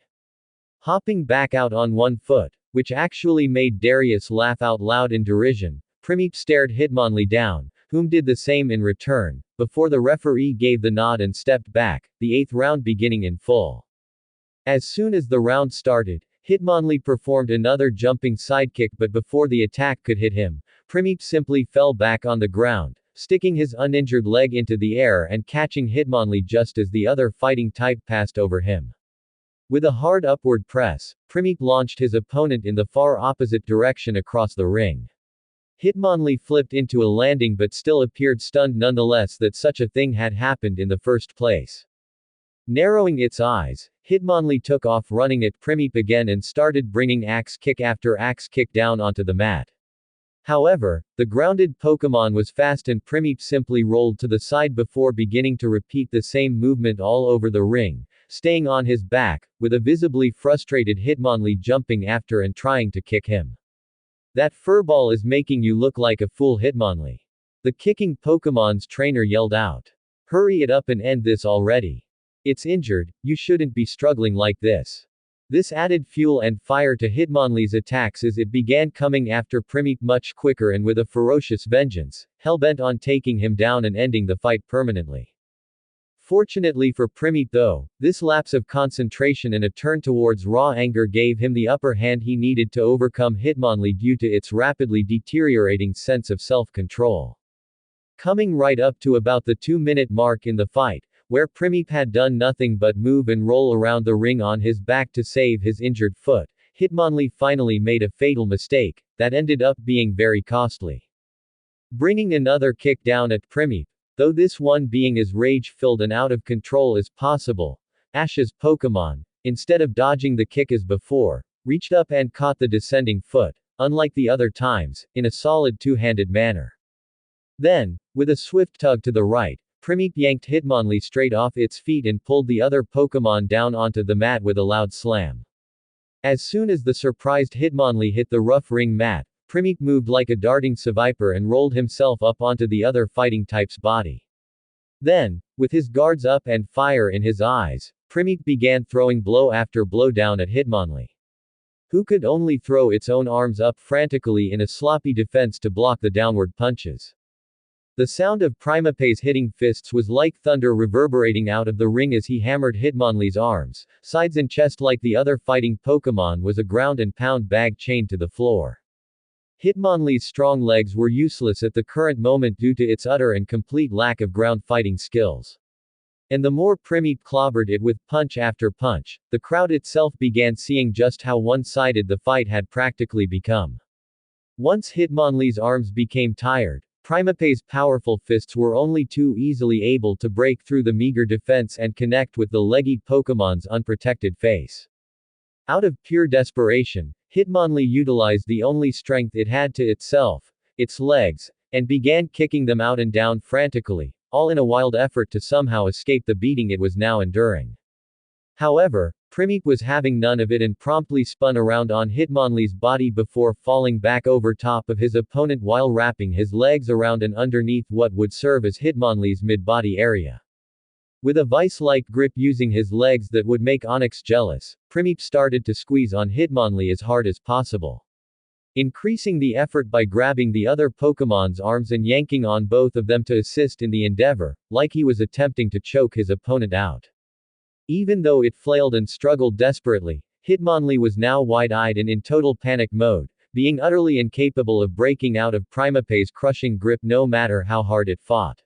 Hopping back out on one foot, which actually made Darius laugh out loud in derision, Primip stared Hitmonlee down, whom did the same in return, before the referee gave the nod and stepped back, the 8th round beginning in full. As soon as the round started, Hitmonlee performed another jumping sidekick, but before the attack could hit him, Primip simply fell back on the ground, sticking his uninjured leg into the air and catching Hitmonlee just as the other fighting type passed over him. With a hard upward press, Primip launched his opponent in the far opposite direction across the ring. Hitmonlee flipped into a landing but still appeared stunned nonetheless that such a thing had happened in the first place. Narrowing its eyes, Hitmonlee took off running at Primip again and started bringing axe kick after axe kick down onto the mat. However, the grounded Pokémon was fast and Primip simply rolled to the side before beginning to repeat the same movement all over the ring, staying on his back, with a visibly frustrated Hitmonlee jumping after and trying to kick him. That furball is making you look like a fool, Hitmonlee. The kicking Pokemon's trainer yelled out. Hurry it up and end this already. It's injured, you shouldn't be struggling like this. This added fuel and fire to Hitmonlee's attacks as it began coming after Primeape much quicker and with a ferocious vengeance, hellbent on taking him down and ending the fight permanently. Fortunately for Primeape though, this lapse of concentration and a turn towards raw anger gave him the upper hand he needed to overcome Hitmonlee due to its rapidly deteriorating sense of self-control. Coming right up to about the 2-minute mark in the fight, where Primeape had done nothing but move and roll around the ring on his back to save his injured foot, Hitmonlee finally made a fatal mistake, that ended up being very costly. Bringing another kick down at Primeape, though this one being as rage-filled and out of control as possible, Ash's Pokémon, instead of dodging the kick as before, reached up and caught the descending foot, unlike the other times, in a solid two-handed manner. Then, with a swift tug to the right, Primeape yanked Hitmonlee straight off its feet and pulled the other Pokémon down onto the mat with a loud slam. As soon as the surprised Hitmonlee hit the rough ring mat, Primeape moved like a darting Seviper and rolled himself up onto the other fighting type's body. Then, with his guards up and fire in his eyes, Primeape began throwing blow after blow down at Hitmonlee, who could only throw its own arms up frantically in a sloppy defense to block the downward punches. The sound of Primeape's hitting fists was like thunder reverberating out of the ring as he hammered Hitmonlee's arms, sides and chest like the other fighting Pokémon was a ground and pound bag chained to the floor. Hitmonlee's strong legs were useless at the current moment due to its utter and complete lack of ground fighting skills. And the more Primeape clobbered it with punch after punch, the crowd itself began seeing just how one-sided the fight had practically become. Once Hitmonlee's arms became tired, Primeape's powerful fists were only too easily able to break through the meager defense and connect with the leggy Pokémon's unprotected face. Out of pure desperation, Hitmonlee utilized the only strength it had to itself, its legs, and began kicking them out and down frantically, all in a wild effort to somehow escape the beating it was now enduring. However, Primeape was having none of it and promptly spun around on Hitmonlee's body before falling back over top of his opponent while wrapping his legs around and underneath what would serve as Hitmonlee's mid-body area. With a vice-like grip using his legs that would make Onyx jealous, Primeape started to squeeze on Hitmonlee as hard as possible, increasing the effort by grabbing the other Pokémon's arms and yanking on both of them to assist in the endeavor, like he was attempting to choke his opponent out. Even though it flailed and struggled desperately, Hitmonlee was now wide-eyed and in total panic mode, being utterly incapable of breaking out of Primeape's crushing grip no matter how hard it fought.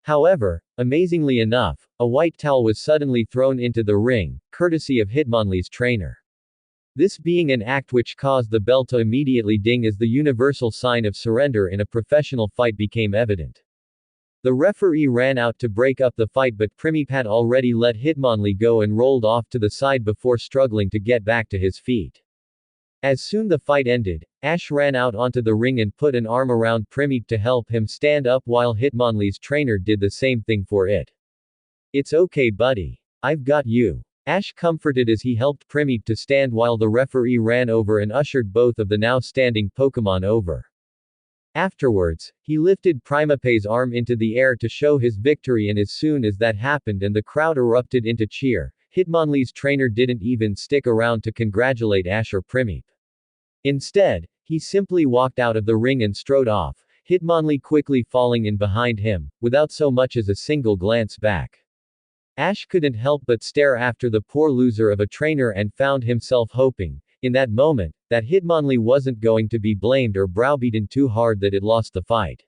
However, amazingly enough, a white towel was suddenly thrown into the ring, courtesy of Hitmonlee's trainer. This being an act which caused the bell to immediately ding as the universal sign of surrender in a professional fight became evident. The referee ran out to break up the fight but Primeape had already let Hitmonlee go and rolled off to the side before struggling to get back to his feet. As soon the fight ended, Ash ran out onto the ring and put an arm around Primeape to help him stand up while Hitmonlee's trainer did the same thing for it. "It's okay buddy. I've got you," Ash comforted as he helped Primeape to stand while the referee ran over and ushered both of the now standing Pokémon over. Afterwards, he lifted Primeape's arm into the air to show his victory and as soon as that happened and the crowd erupted into cheer, Hitmonlee's trainer didn't even stick around to congratulate Ash or Primeape. Instead, he simply walked out of the ring and strode off, Hitmonlee quickly falling in behind him, without so much as a single glance back. Ash couldn't help but stare after the poor loser of a trainer and found himself hoping, in that moment, that Hitmonlee wasn't going to be blamed or browbeaten too hard that it lost the fight.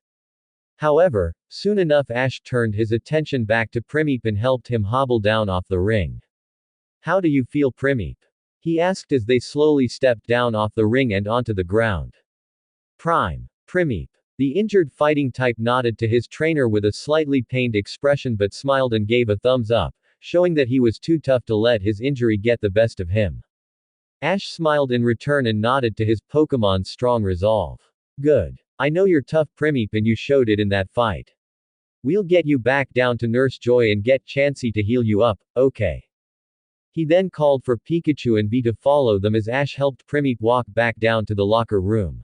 However, soon enough Ash turned his attention back to Primeape and helped him hobble down off the ring. "How do you feel Primeape?" he asked as they slowly stepped down off the ring and onto the ground. Primeape. The injured fighting type nodded to his trainer with a slightly pained expression but smiled and gave a thumbs up, showing that he was too tough to let his injury get the best of him. Ash smiled in return and nodded to his Pokémon's strong resolve. "Good. I know you're tough Primeape and you showed it in that fight. We'll get you back down to Nurse Joy and get Chansey to heal you up, okay?" He then called for Pikachu and Bee to follow them as Ash helped Primeape walk back down to the locker room.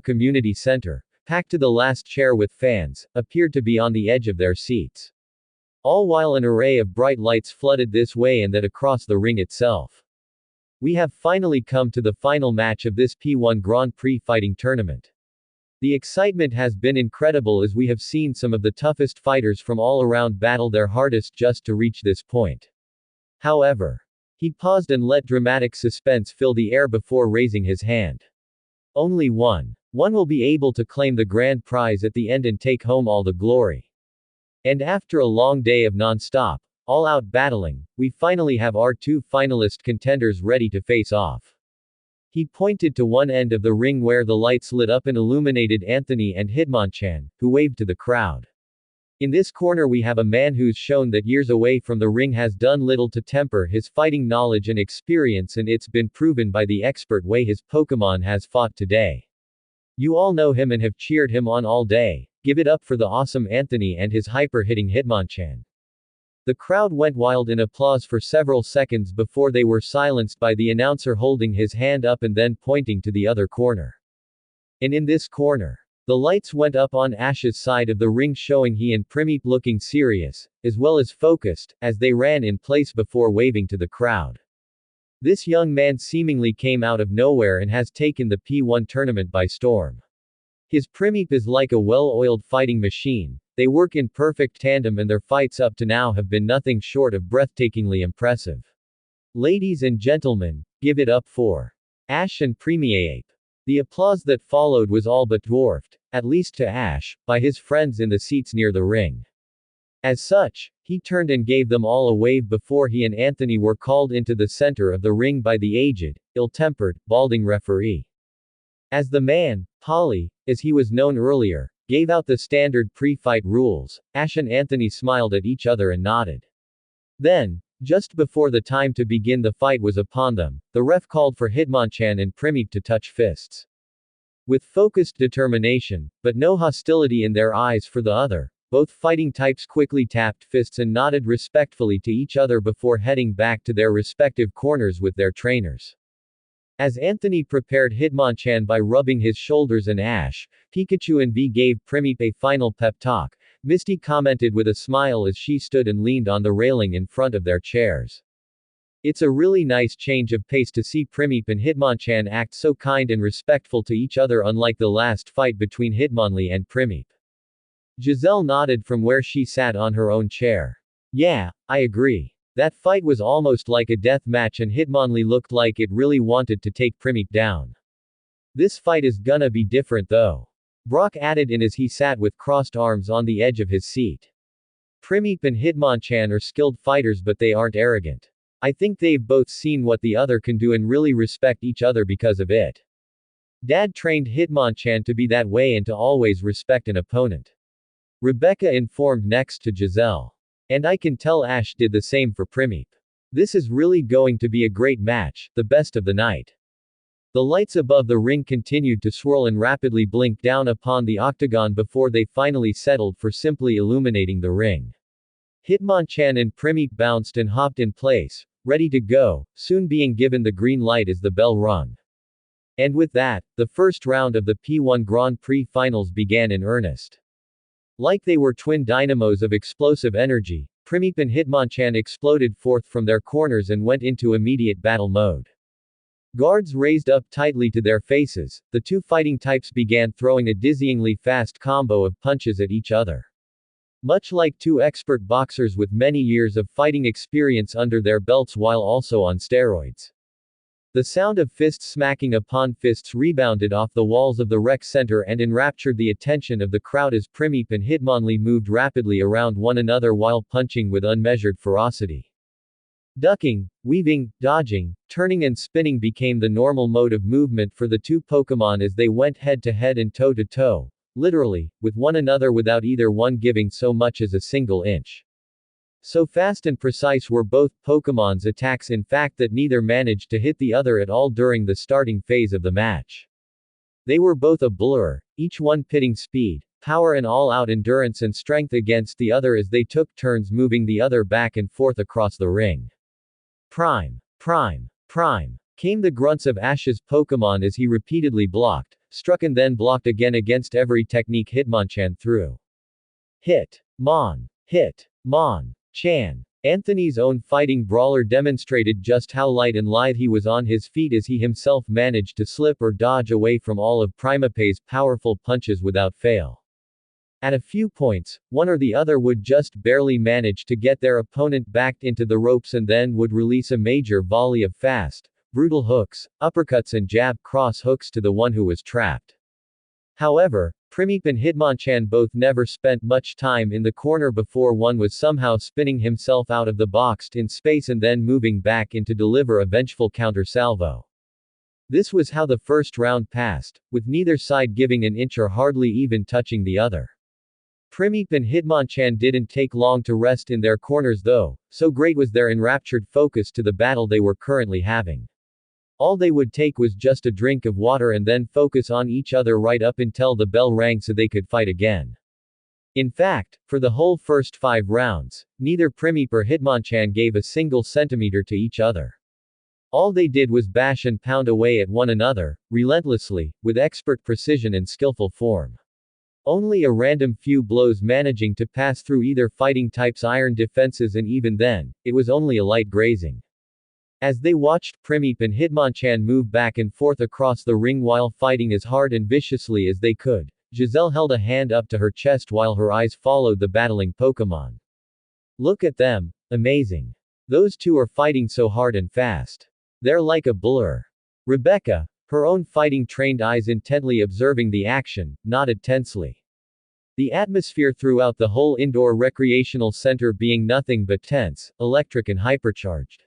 community center, packed to the last chair with fans, appeared to be on the edge of their seats. All while an array of bright lights flooded this way and that across the ring itself. We have finally come to the final match of this P1 Grand Prix fighting tournament. The excitement has been incredible as we have seen some of the toughest fighters from all around battle their hardest just to reach this point. However, he paused and let dramatic suspense fill the air before raising his hand. Only one will be able to claim the grand prize at the end and take home all the glory. And after a long day of non-stop, all-out battling, we finally have our two finalist contenders ready to face off. He pointed to one end of the ring where the lights lit up and illuminated Anthony and Hitmonchan, who waved to the crowd. In this corner we have a man who's shown that years away from the ring has done little to temper his fighting knowledge and experience, and it's been proven by the expert way his Pokémon has fought today. You all know him and have cheered him on all day. Give it up for the awesome Anthony and his hyper-hitting Hitmonchan. The crowd went wild in applause for several seconds before they were silenced by the announcer holding his hand up and then pointing to the other corner. And in this corner, the lights went up on Ash's side of the ring, showing he and Primip looking serious, as well as focused, as they ran in place before waving to the crowd. This young man seemingly came out of nowhere and has taken the P1 tournament by storm. His Primip is like a well-oiled fighting machine, They work in perfect tandem and their fights up to now have been nothing short of breathtakingly impressive. Ladies and gentlemen, give it up for Ash and Premiape. The applause that followed was all but dwarfed, at least to Ash, by his friends in the seats near the ring. As such, he turned and gave them all a wave before he and Anthony were called into the center of the ring by the aged, ill-tempered, balding referee. As the man, Polly, as he was known earlier, gave out the standard pre-fight rules, Ash and Anthony smiled at each other and nodded. Then, just before the time to begin the fight was upon them, the ref called for Hitmonchan and Premipe to touch fists. With focused determination, but no hostility in their eyes for the other, both fighting types quickly tapped fists and nodded respectfully to each other before heading back to their respective corners with their trainers. As Anthony prepared Hitmonchan by rubbing his shoulders and Ash, Pikachu and V gave Premipe a final pep talk, Misty commented with a smile as she stood and leaned on the railing in front of their chairs. It's a really nice change of pace to see Premipe and Hitmonchan act so kind and respectful to each other, unlike the last fight between Hitmonlee and Premipe. Giselle nodded from where she sat on her own chair. Yeah, I agree. That fight was almost like a death match and Hitmonlee looked like it really wanted to take Premipe down. This fight is gonna be different though. Brock added in as he sat with crossed arms on the edge of his seat. Premipe and Hitmonchan are skilled fighters, but they aren't arrogant. I think they've both seen what the other can do and really respect each other because of it. Dad trained Hitmonchan to be that way and to always respect an opponent. Rebecca informed next to Giselle. And I can tell Ash did the same for Premipe. This is really going to be a great match, the best of the night. The lights above the ring continued to swirl and rapidly blink down upon the octagon before they finally settled for simply illuminating the ring. Hitmonchan and Premipe bounced and hopped in place, ready to go, soon being given the green light as the bell rung. And with that, the first round of the P1 Grand Prix finals began in earnest. Like they were twin dynamos of explosive energy, Premipe and Hitmonchan exploded forth from their corners and went into immediate battle mode. Guards raised up tightly to their faces, the two fighting types began throwing a dizzyingly fast combo of punches at each other. Much like two expert boxers with many years of fighting experience under their belts while also on steroids. The sound of fists smacking upon fists rebounded off the walls of the rec center and enraptured the attention of the crowd as Premipe and Hitmonlee moved rapidly around one another while punching with unmeasured ferocity. Ducking, weaving, dodging, turning and spinning became the normal mode of movement for the two Pokémon as they went head-to-head and toe-to-toe, literally, with one another without either one giving so much as a single inch. So fast and precise were both Pokémon's attacks in fact that neither managed to hit the other at all during the starting phase of the match. They were both a blur, each one pitting speed, power and all-out endurance and strength against the other as they took turns moving the other back and forth across the ring. Prime, prime, prime, came the grunts of Ash's Pokémon as he repeatedly blocked, struck and then blocked again against every technique Hitmonchan threw. Hit, Mon, Chan. Anthony's own fighting brawler demonstrated just how light and lithe he was on his feet as he himself managed to slip or dodge away from all of Primeape's powerful punches without fail. At a few points, one or the other would just barely manage to get their opponent backed into the ropes and then would release a major volley of fast, brutal hooks, uppercuts and jab cross hooks to the one who was trapped. However, Premipe and Hitmonchan both never spent much time in the corner before one was somehow spinning himself out of the box in space and then moving back in to deliver a vengeful counter salvo. This was how the first round passed, with neither side giving an inch or hardly even touching the other. Premipe and Hitmonchan didn't take long to rest in their corners though, so great was their enraptured focus to the battle they were currently having. All they would take was just a drink of water and then focus on each other right up until the bell rang so they could fight again. In fact, for the whole first 5 rounds, neither Premipe or Hitmonchan gave a single centimeter to each other. All they did was bash and pound away at one another, relentlessly, with expert precision and skillful form. Only a random few blows managing to pass through either fighting type's iron defenses, and even then, it was only a light grazing. As they watched Premipe and Hitmonchan move back and forth across the ring while fighting as hard and viciously as they could, Giselle held a hand up to her chest while her eyes followed the battling Pokémon. Look at them, amazing. Those two are fighting so hard and fast. They're like a blur. Rebecca, her own fighting-trained eyes intently observing the action, nodded tensely. The atmosphere throughout the whole indoor recreational center being nothing but tense, electric and hypercharged.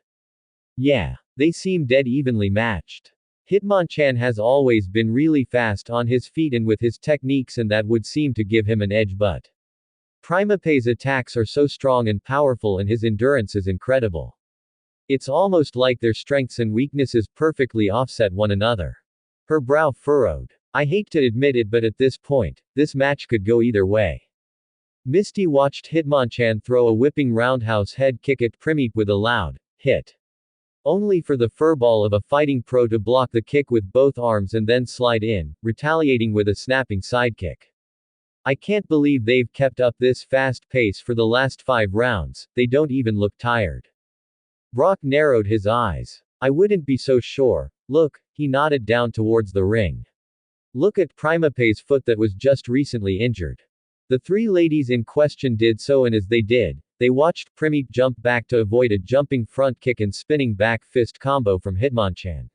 Yeah, they seem dead evenly matched. Hitmonchan has always been really fast on his feet and with his techniques, and that would seem to give him an edge, but Primeape's attacks are so strong and powerful and his endurance is incredible. It's almost like their strengths and weaknesses perfectly offset one another. Her brow furrowed. I hate to admit it, but at this point, this match could go either way. Misty watched Hitmonchan throw a whipping roundhouse head kick at Primeape with a loud hit. Only for the furball of a fighting pro to block the kick with both arms and then slide in, retaliating with a snapping sidekick. I can't believe they've kept up this fast pace for the last 5 rounds, they don't even look tired. Brock narrowed his eyes. I wouldn't be so sure. Look, he nodded down towards the ring. Look at Primeape's foot that was just recently injured. The 3 ladies in question did so, and as they did, they watched Primeape jump back to avoid a jumping front kick and spinning back fist combo from Hitmonchan.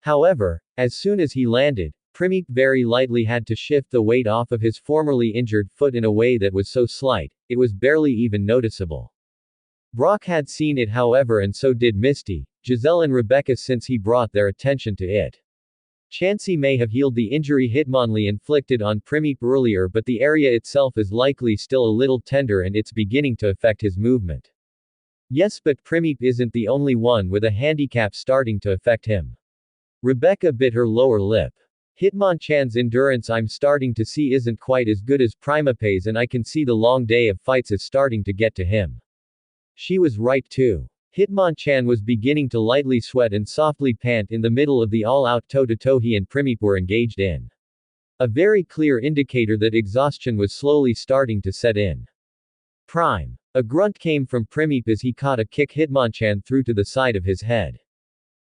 However, as soon as he landed, Primeape very lightly had to shift the weight off of his formerly injured foot in a way that was so slight, it was barely even noticeable. Brock had seen it, however, and so did Misty, Giselle and Rebecca, since he brought their attention to it. Chansey may have healed the injury Hitmonlee inflicted on Primeape earlier, but the area itself is likely still a little tender and it's beginning to affect his movement. Yes, but Primeape isn't the only one with a handicap starting to affect him. Rebecca bit her lower lip. Hitmonchan's endurance I'm starting to see isn't quite as good as Primeape's, and I can see the long day of fights is starting to get to him. She was right too. Hitmonchan was beginning to lightly sweat and softly pant in the middle of the all-out toe-to-toe he and Primeape were engaged in. A very clear indicator that exhaustion was slowly starting to set in. Prime. A grunt came from Primeape as he caught a kick Hitmonchan threw to the side of his head.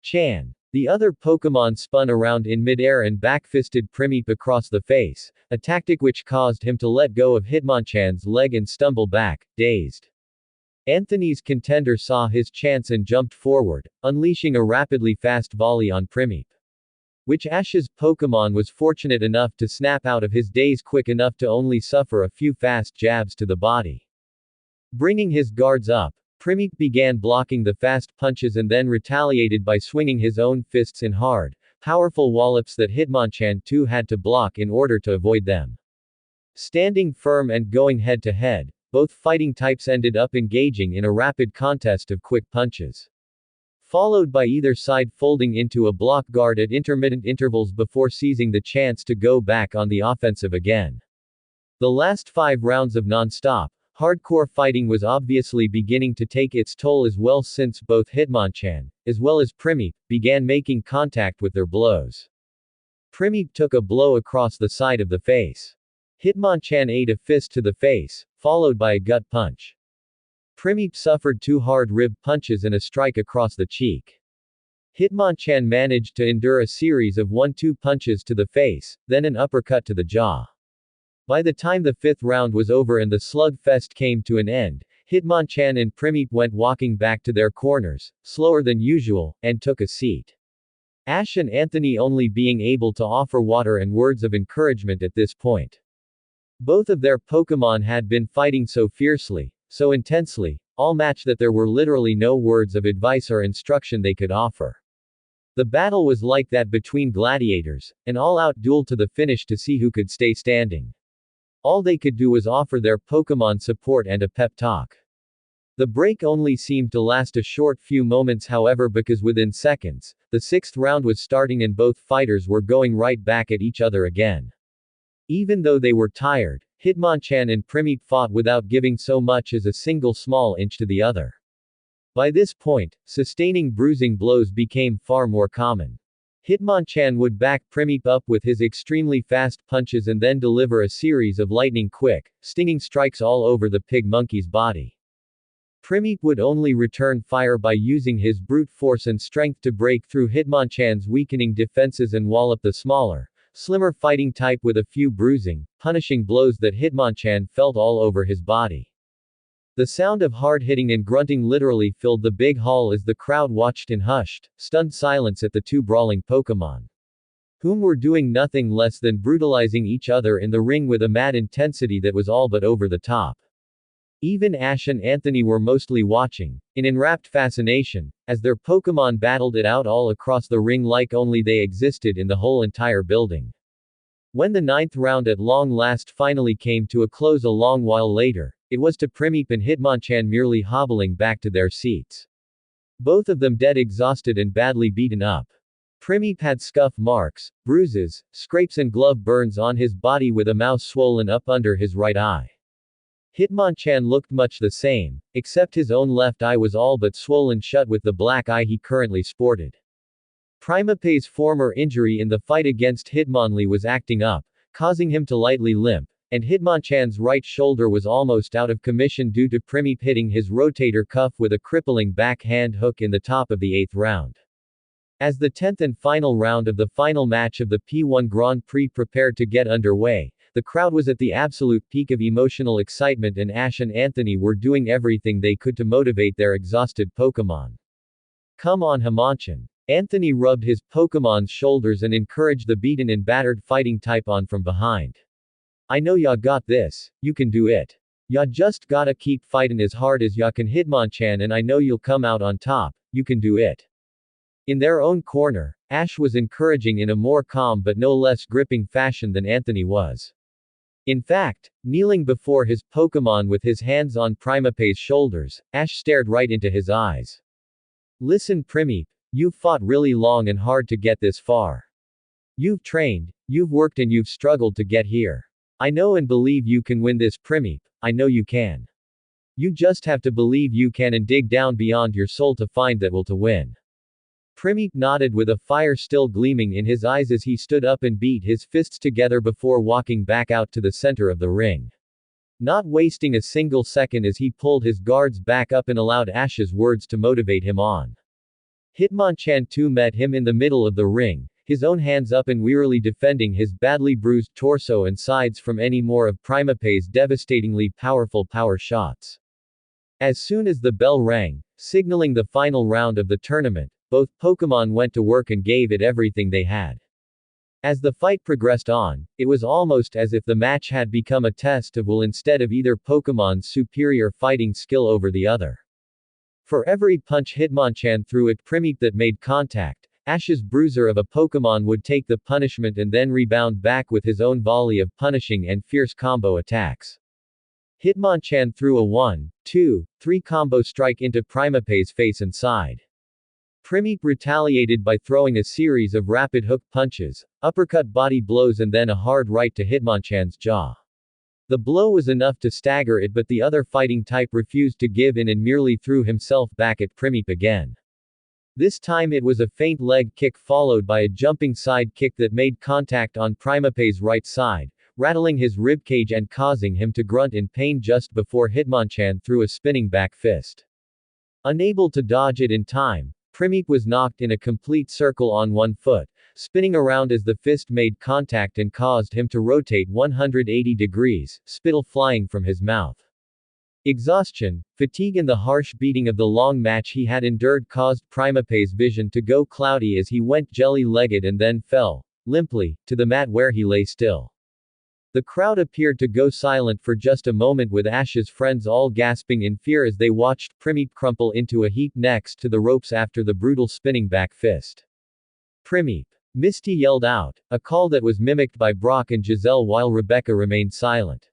Chan. The other Pokémon spun around in midair and backfisted Primeape across the face, a tactic which caused him to let go of Hitmonchan's leg and stumble back, dazed. Anthony's contender saw his chance and jumped forward, unleashing a rapidly fast volley on Primeape, which Ash's Pokémon was fortunate enough to snap out of his daze quick enough to only suffer a few fast jabs to the body. Bringing his guards up, Primeape began blocking the fast punches and then retaliated by swinging his own fists in hard, powerful wallops that Hitmonchan too had to block in order to avoid them. Standing firm and going head to head, both fighting types ended up engaging in a rapid contest of quick punches, followed by either side folding into a block guard at intermittent intervals before seizing the chance to go back on the offensive again. The last 5 rounds of non-stop, hardcore fighting was obviously beginning to take its toll as well, since both Hitmonchan, as well as Primeape, began making contact with their blows. Primeape took a blow across the side of the face. Hitmonchan ate a fist to the face, followed by a gut punch. Primeape suffered 2 hard rib punches and a strike across the cheek. Hitmonchan managed to endure a series of 1-2 punches to the face, then an uppercut to the jaw. By the time the 5th round was over and the slug fest came to an end, Hitmonchan and Primeape went walking back to their corners, slower than usual, and took a seat. Ash and Anthony only being able to offer water and words of encouragement at this point. Both of their Pokémon had been fighting so fiercely, so intensely, all match that there were literally no words of advice or instruction they could offer. The battle was like that between gladiators, an all-out duel to the finish to see who could stay standing. All they could do was offer their Pokémon support and a pep talk. The break only seemed to last a short few moments, however, because within seconds, the 6th round was starting and both fighters were going right back at each other again. Even though they were tired, Hitmonchan and Primeape fought without giving so much as a single small inch to the other. By this point, sustaining bruising blows became far more common. Hitmonchan would back Primeape up with his extremely fast punches and then deliver a series of lightning-quick, stinging strikes all over the pig monkey's body. Primeape would only return fire by using his brute force and strength to break through Hitmonchan's weakening defenses and wallop the smaller, slimmer fighting type with a few bruising, punishing blows that Hitmonchan felt all over his body. The sound of hard hitting and grunting literally filled the big hall as the crowd watched in hushed, stunned silence at the two brawling Pokémon, whom were doing nothing less than brutalizing each other in the ring with a mad intensity that was all but over the top. Even Ash and Anthony were mostly watching, in enrapt fascination, as their Pokémon battled it out all across the ring like only they existed in the whole entire building. When the 9th round at long last finally came to a close a long while later, it was to Primip and Hitmonchan merely hobbling back to their seats. Both of them dead exhausted and badly beaten up. Primip had scuff marks, bruises, scrapes and glove burns on his body with a mouse swollen up under his right eye. Hitmonchan looked much the same, except his own left eye was all but swollen shut with the black eye he currently sported. Primip's former injury in the fight against Hitmonlee was acting up, causing him to lightly limp, and Hitmonchan's right shoulder was almost out of commission due to Primip hitting his rotator cuff with a crippling backhand hook in the top of the 8th round. As the 10th and final round of the final match of the P1 Grand Prix prepared to get underway, the crowd was at the absolute peak of emotional excitement and Ash and Anthony were doing everything they could to motivate their exhausted Pokémon. Come on Hitmonchan. Anthony rubbed his Pokémon's shoulders and encouraged the beaten and battered fighting type on from behind. I know ya got this, you can do it. Ya just gotta keep fightin' as hard as ya can Hitmonchan and I know you'll come out on top, you can do it. In their own corner, Ash was encouraging in a more calm but no less gripping fashion than Anthony was. In fact, kneeling before his Pokémon with his hands on Primip's shoulders, Ash stared right into his eyes. Listen Primip, you've fought really long and hard to get this far. You've trained, you've worked and you've struggled to get here. I know and believe you can win this Primip, I know you can. You just have to believe you can and dig down beyond your soul to find that will to win. Primip nodded with a fire still gleaming in his eyes as he stood up and beat his fists together before walking back out to the center of the ring. Not wasting a single second as he pulled his guards back up and allowed Ash's words to motivate him on. Hitmonchan too met him in the middle of the ring, his own hands up and wearily defending his badly bruised torso and sides from any more of Primip's devastatingly powerful power shots. As soon as the bell rang, signaling the final round of the tournament, both Pokémon went to work and gave it everything they had. As the fight progressed on, it was almost as if the match had become a test of will instead of either Pokémon's superior fighting skill over the other. For every punch Hitmonchan threw at Primip that made contact, Ash's bruiser of a Pokémon would take the punishment and then rebound back with his own volley of punishing and fierce combo attacks. Hitmonchan threw a 1, 2, 3 combo strike into Primip's face and side. Primip retaliated by throwing a series of rapid hook punches, uppercut body blows and then a hard right to Hitmonchan's jaw. The blow was enough to stagger it but the other fighting type refused to give in and merely threw himself back at Primip again. This time it was a feint leg kick followed by a jumping side kick that made contact on Primip's right side, rattling his ribcage and causing him to grunt in pain just before Hitmonchan threw a spinning back fist. Unable to dodge it in time, Primip was knocked in a complete circle on one foot, spinning around as the fist made contact and caused him to rotate 180 degrees, spittle flying from his mouth. Exhaustion, fatigue and the harsh beating of the long match he had endured caused Primip's vision to go cloudy as he went jelly-legged and then fell, limply, to the mat where he lay still. The crowd appeared to go silent for just a moment with Ash's friends all gasping in fear as they watched Primip crumple into a heap next to the ropes after the brutal spinning back fist. Primip! Misty yelled out, a call that was mimicked by Brock and Giselle while Rebecca remained silent.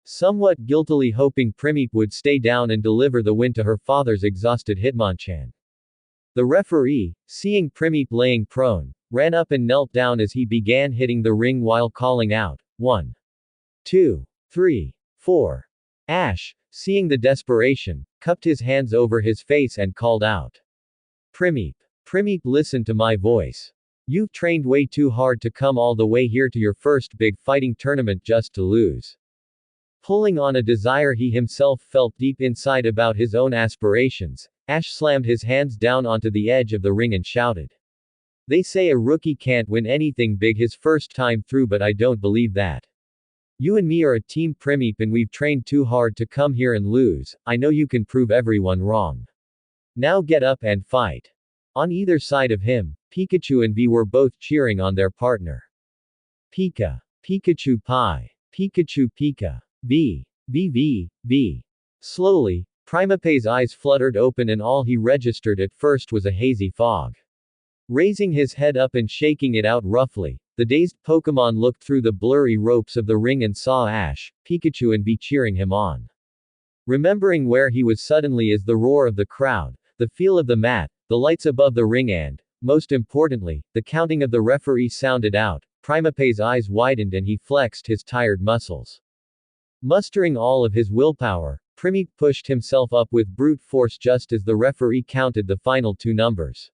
Somewhat guiltily hoping Primip would stay down and deliver the win to her father's exhausted Hitmonchan. The referee, seeing Primip laying prone, ran up and knelt down as he began hitting the ring while calling out, 1, 2, 3, 4. Ash, seeing the desperation, cupped his hands over his face and called out. Primip! Primip, listen to my voice. You've trained way too hard to come all the way here to your first big fighting tournament just to lose. Pulling on a desire he himself felt deep inside about his own aspirations, Ash slammed his hands down onto the edge of the ring and shouted. They say a rookie can't win anything big his first time through, but I don't believe that. You and me are a team Primip and we've trained too hard to come here and lose. I know you can prove everyone wrong. Now get up and fight. On either side of him, Pikachu and V were both cheering on their partner. Pika. Pikachu Pi. Pikachu Pika. V. V V, V. Slowly, Primeape's eyes fluttered open and all he registered at first was a hazy fog. Raising his head up and shaking it out roughly, the dazed Pokémon looked through the blurry ropes of the ring and saw Ash, Pikachu and V cheering him on. Remembering where he was suddenly is the roar of the crowd, the feel of the mat, the lights above the ring and, most importantly, the counting of the referee sounded out, Primeape's eyes widened and he flexed his tired muscles. Mustering all of his willpower, Primip pushed himself up with brute force just as the referee counted the final two numbers.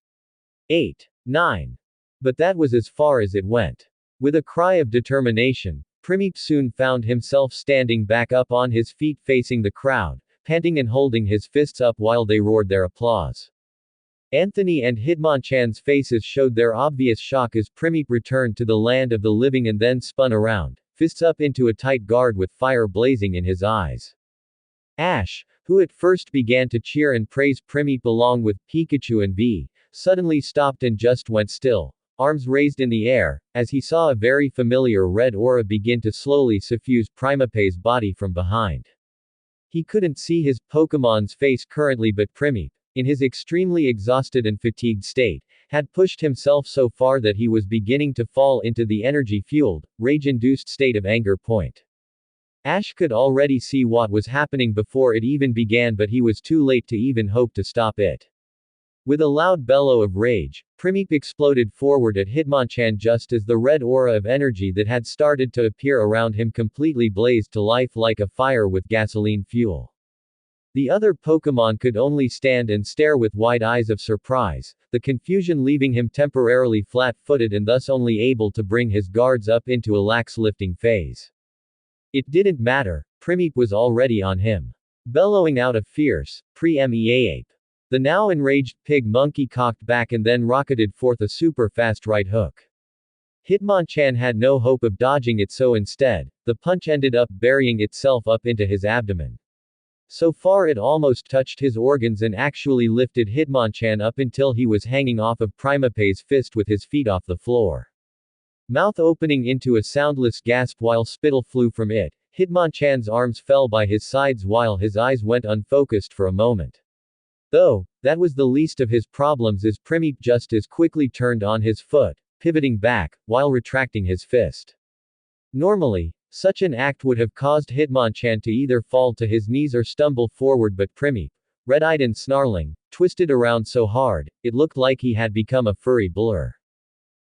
8. 9. But that was as far as it went. With a cry of determination, Primip soon found himself standing back up on his feet facing the crowd, panting and holding his fists up while they roared their applause. Anthony and Hitmonchan's faces showed their obvious shock as Primip returned to the land of the living and then spun around, fists up into a tight guard with fire blazing in his eyes. Ash, who at first began to cheer and praise Primip along with Pikachu and V, suddenly stopped and just went still, arms raised in the air, as he saw a very familiar red aura begin to slowly suffuse Primeape's body from behind. He couldn't see his Pokémon's face currently, but Primip, in his extremely exhausted and fatigued state, had pushed himself so far that he was beginning to fall into the energy-fueled, rage-induced state of anger point. Ash could already see what was happening before it even began, but he was too late to even hope to stop it. With a loud bellow of rage, Primip exploded forward at Hitmonchan just as the red aura of energy that had started to appear around him completely blazed to life like a fire with gasoline fuel. The other Pokémon could only stand and stare with wide eyes of surprise, the confusion leaving him temporarily flat-footed and thus only able to bring his guards up into a lax lifting phase. It didn't matter, Primip was already on him. Bellowing out a fierce, pre-meape. The now enraged pig monkey cocked back and then rocketed forth a super-fast right hook. Hitmonchan had no hope of dodging it, so instead, the punch ended up burying itself up into his abdomen. So far it almost touched his organs and actually lifted Hitmonchan up until he was hanging off of Primeape's fist with his feet off the floor. Mouth opening into a soundless gasp while spittle flew from it, Hitmonchan's arms fell by his sides while his eyes went unfocused for a moment. Though, that was the least of his problems as Primip just as quickly turned on his foot, pivoting back, while retracting his fist. Normally, such an act would have caused Hitmonchan to either fall to his knees or stumble forward, but Primip, red-eyed and snarling, twisted around so hard, it looked like he had become a furry blur.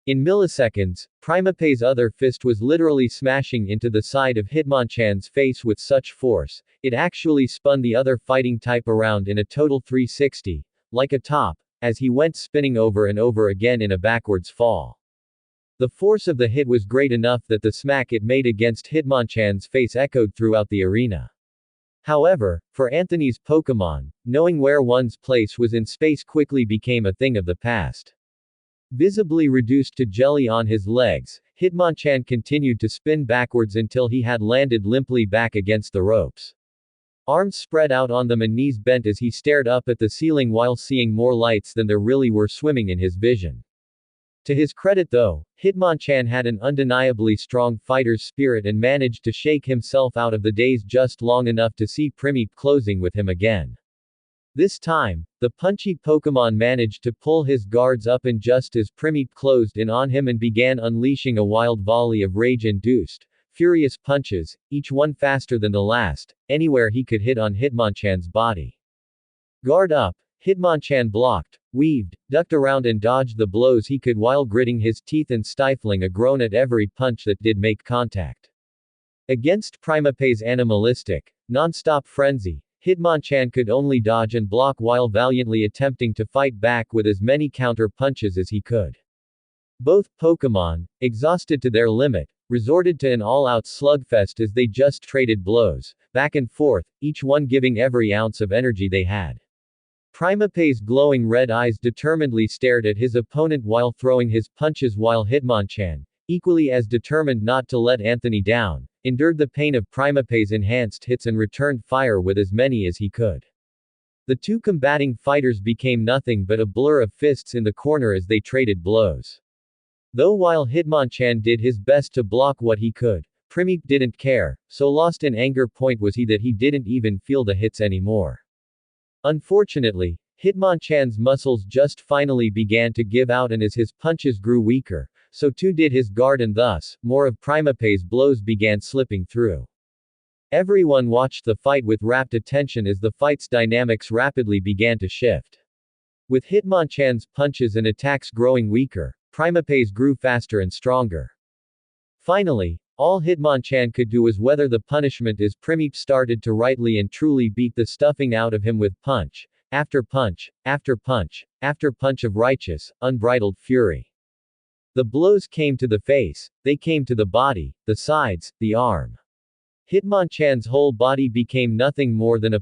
In milliseconds, Primeape's other fist was literally smashing into the side of Hitmonchan's face with such force, it actually spun the other fighting type around in a total 360, like a top, as he went spinning over and over again in a backwards fall. The force of the hit was great enough that the smack it made against Hitmonchan's face echoed throughout the arena. However, for Anthony's Pokémon, knowing where one's place was in space quickly became a thing of the past. Visibly reduced to jelly on his legs, Hitmonchan continued to spin backwards until he had landed limply back against the ropes. Arms spread out on them and knees bent as he stared up at the ceiling while seeing more lights than there really were swimming in his vision. To his credit though, Hitmonchan had an undeniably strong fighter's spirit and managed to shake himself out of the daze just long enough to see Primip closing with him again. This time, the punchy Pokémon managed to pull his guards up and just as Primip closed in on him and began unleashing a wild volley of rage-induced, furious punches, each one faster than the last, anywhere he could hit on Hitmonchan's body. Guard up, Hitmonchan blocked, weaved, ducked around and dodged the blows he could while gritting his teeth and stifling a groan at every punch that did make contact. Against Primeape's animalistic, non-stop frenzy, Hitmonchan could only dodge and block while valiantly attempting to fight back with as many counter-punches as he could. Both Pokémon, exhausted to their limit, resorted to an all-out slugfest as they just traded blows, back and forth, each one giving every ounce of energy they had. Primape's glowing red eyes determinedly stared at his opponent while throwing his punches while Hitmonchan, equally as determined not to let Anthony down, endured the pain of Primape's enhanced hits and returned fire with as many as he could. The two combating fighters became nothing but a blur of fists in the corner as they traded blows. Though while Hitmonchan did his best to block what he could, Primeape didn't care, so lost in anger point was he that he didn't even feel the hits anymore. Unfortunately, Hitmonchan's muscles just finally began to give out, and as his punches grew weaker, so too did his guard, and thus, more of Primape's blows began slipping through. Everyone watched the fight with rapt attention as the fight's dynamics rapidly began to shift. With Hitmonchan's punches and attacks growing weaker, Primape's grew faster and stronger. Finally, all Hitmonchan could do was weather the punishment as Primeape started to rightly and truly beat the stuffing out of him with punch, after punch, after punch, after punch of righteous, unbridled fury. The blows came to the face, they came to the body, the sides, the arm. Hitmonchan's whole body became nothing more than a